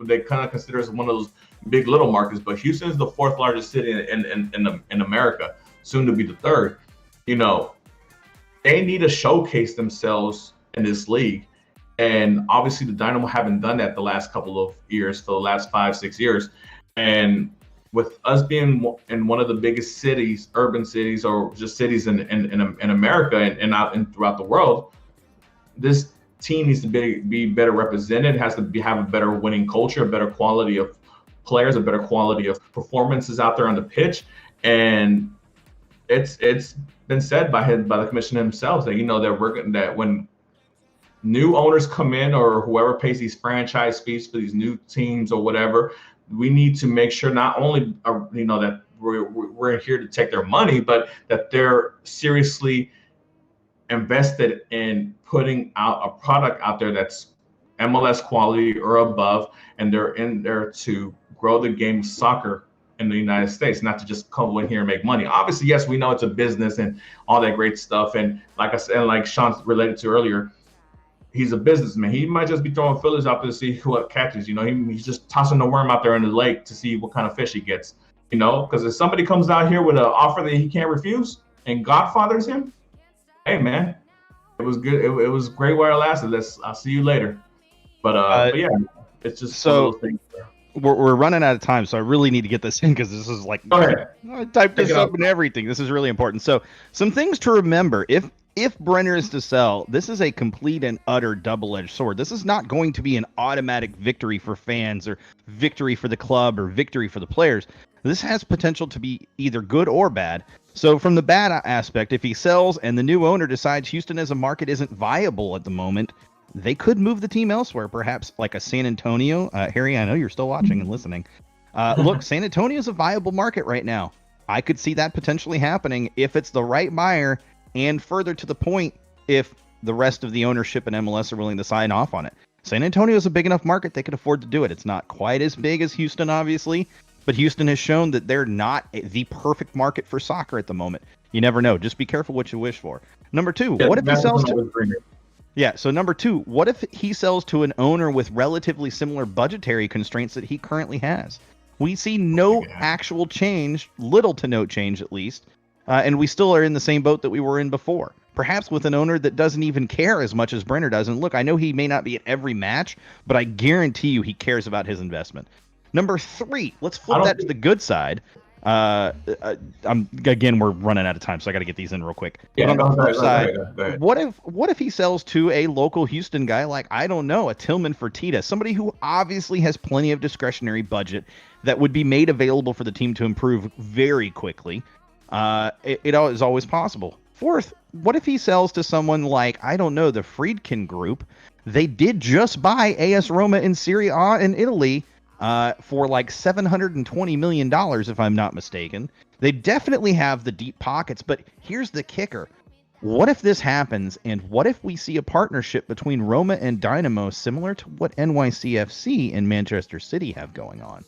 they kind of consider us one of those big little markets, but Houston is the fourth largest city in America, soon to be the third. They need to showcase themselves in this league. And obviously the Dynamo haven't done that the last couple of years, for the last 5-6 years. And with us being in one of the biggest cities, urban cities, or just cities in America and throughout the world, this team needs to be better represented. It has to have a better winning culture, a better quality of players, a better quality of performances out there on the pitch. And it's been said by the commissioner himself that that when new owners come in, or whoever pays these franchise fees for these new teams or whatever, we need to make sure not only that we're here to take their money, but that they're seriously invested in putting out a product out there that's MLS quality or above, and they're in there to grow the game of soccer in the United States, not to just come in here and make money. Obviously, yes, we know it's a business and all that great stuff. And like I said, like Sean related to earlier, he's a businessman. He might just be throwing fillers out there to see what catches. He's just tossing the worm out there in the lake to see what kind of fish he gets. Because if somebody comes out here with an offer that he can't refuse and godfathers him, hey man, it was good. It was great while it lasted. I'll see you later. But yeah, it's just so. Things there. We're running out of time, so I really need to get this in, because this is like, I typed this up and everything. This is really important. So some things to remember. If Brenner is to sell, this is a complete and utter double-edged sword. This is not going to be an automatic victory for fans, or victory for the club, or victory for the players. This has potential to be either good or bad. So from the bad aspect, if he sells and the new owner decides Houston as a market isn't viable at the moment, they could move the team elsewhere, perhaps like a San Antonio. Harry, I know you're still watching and listening. Look, San Antonio is a viable market right now. I could see that potentially happening if it's the right buyer, and further to the point, if the rest of the ownership in MLS are willing to sign off on it. San Antonio is a big enough market, they could afford to do it. It's not quite as big as Houston, obviously, but Houston has shown that they're not the perfect market for soccer at the moment. You never know. Just be careful what you wish for. Number two, what if he sells to... Yeah, so number two, what if he sells to an owner with relatively similar budgetary constraints that he currently has? We see no actual change, little to no change at least, and we still are in the same boat that we were in before. Perhaps with an owner that doesn't even care as much as Brenner does. And look, I know he may not be at every match, but I guarantee you he cares about his investment. Number three, let's flip that to the good side. We're running out of time, so I got to get these in real quick. Yeah, but on the flip go side, ahead. what if he sells to a local Houston guy like, I don't know, a Tillman Fertitta, somebody who obviously has plenty of discretionary budget that would be made available for the team to improve very quickly. It is always possible. Fourth, what if he sells to someone like, I don't know, the Friedkin Group? They did just buy AS Roma in Serie A in Italy for like $720 million, if I'm not mistaken. They definitely have the deep pockets, but here's the kicker. What if this happens, and what if we see a partnership between Roma and Dynamo similar to what NYCFC and Manchester City have going on?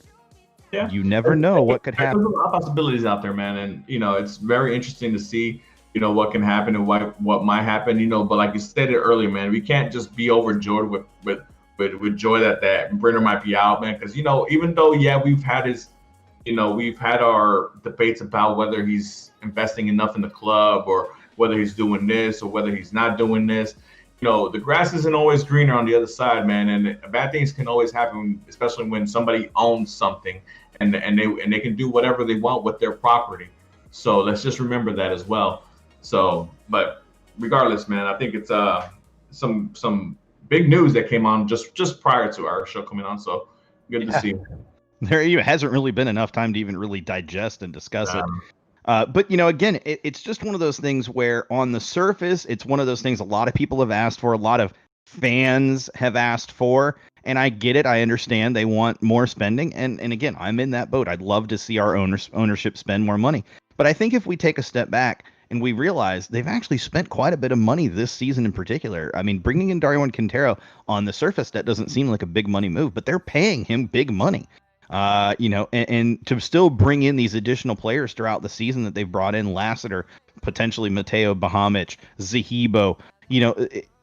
Yeah. You never know what could happen. There's a lot of possibilities out there, man. And, it's very interesting to see, what can happen and what might happen, but like you stated earlier, man, we can't just be overjoyed with joy that Brenner might be out, man. Because, even though, we've had our debates about whether he's investing enough in the club or whether he's doing this or whether he's not doing this. The grass isn't always greener on the other side, man. And bad things can always happen, especially when somebody owns something and they can do whatever they want with their property. So let's just remember that as well. So, but regardless, man, I think it's some big news that came on just prior to our show coming on. So good to see. There hasn't really been enough time to even really digest and discuss it. But, again, it's just one of those things where on the surface, it's one of those things a lot of people have asked for, a lot of fans have asked for, and I get it. I understand they want more spending. And again, I'm in that boat. I'd love to see our ownership spend more money. But I think if we take a step back and we realize they've actually spent quite a bit of money this season in particular. I mean, bringing in Darwin Quintero on the surface, that doesn't seem like a big money move, but they're paying him big money. And to still bring in these additional players throughout the season that they've brought in, Lassiter, potentially Mateo Bahamic, Zahibo,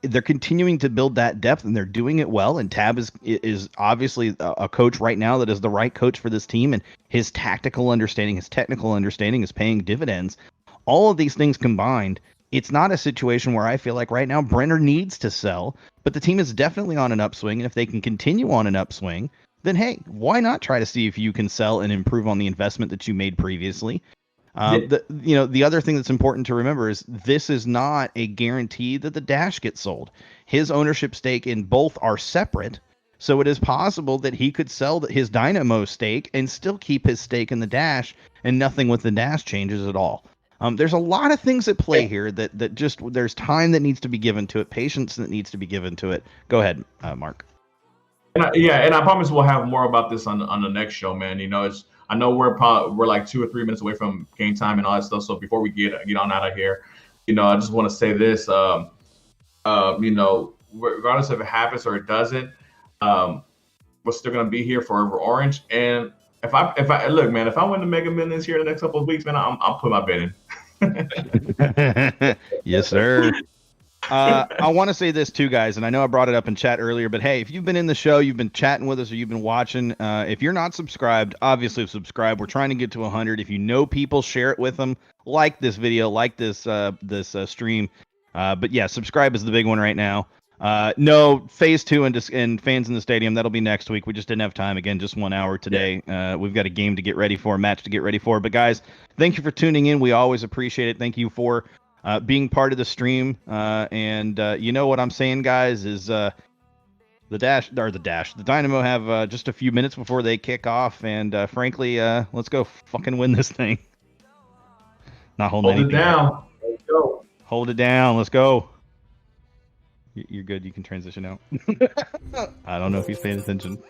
they're continuing to build that depth, and they're doing it well. And Tab is obviously a coach right now that is the right coach for this team, and his tactical understanding, his technical understanding is paying dividends. All of these things combined, it's not a situation where I feel like right now Brenner needs to sell, but the team is definitely on an upswing, and if they can continue on an upswing, then hey, why not try to see if you can sell and improve on the investment that you made previously? The other thing that's important to remember is this is not a guarantee that the Dash gets sold. His ownership stake in both are separate, so it is possible that he could sell his Dynamo stake and still keep his stake in the Dash, and nothing with the Dash changes at all. There's a lot of things at play here that just there's time that needs to be given to it, patience that needs to be given to it. Go ahead, Mark. And I promise we'll have more about this on the next show, man. I know we're like 2 or 3 minutes away from game time and all that stuff. So before we get on out of here, I just want to say this. Regardless if it happens or it doesn't, we're still gonna be here forever orange. And if I look, man, if I win the Mega Millions here in the next couple of weeks, man, I'll put my bet in. Yes, sir. I want to say this too, guys, and I know I brought it up in chat earlier, but hey, if you've been in the show, you've been chatting with us, or you've been watching, if you're not subscribed, obviously subscribe. We're trying to get to 100. If you know people, share it with them. Like this video, like this stream. But yeah, subscribe is the big one right now. No, phase 2 and fans in the stadium, that'll be next week. We just didn't have time. Again, just 1 hour today. We've got a game to get ready for, a match to get ready for. But guys, thank you for tuning in. We always appreciate it. Thank you for being part of the stream. And you know what I'm saying, guys, is the Dynamo have just a few minutes before they kick off. And frankly, let's go fucking win this thing. Not holding anything down. Let's go. Hold it down. Let's go. You're good. You can transition out. I don't know if he's paying attention.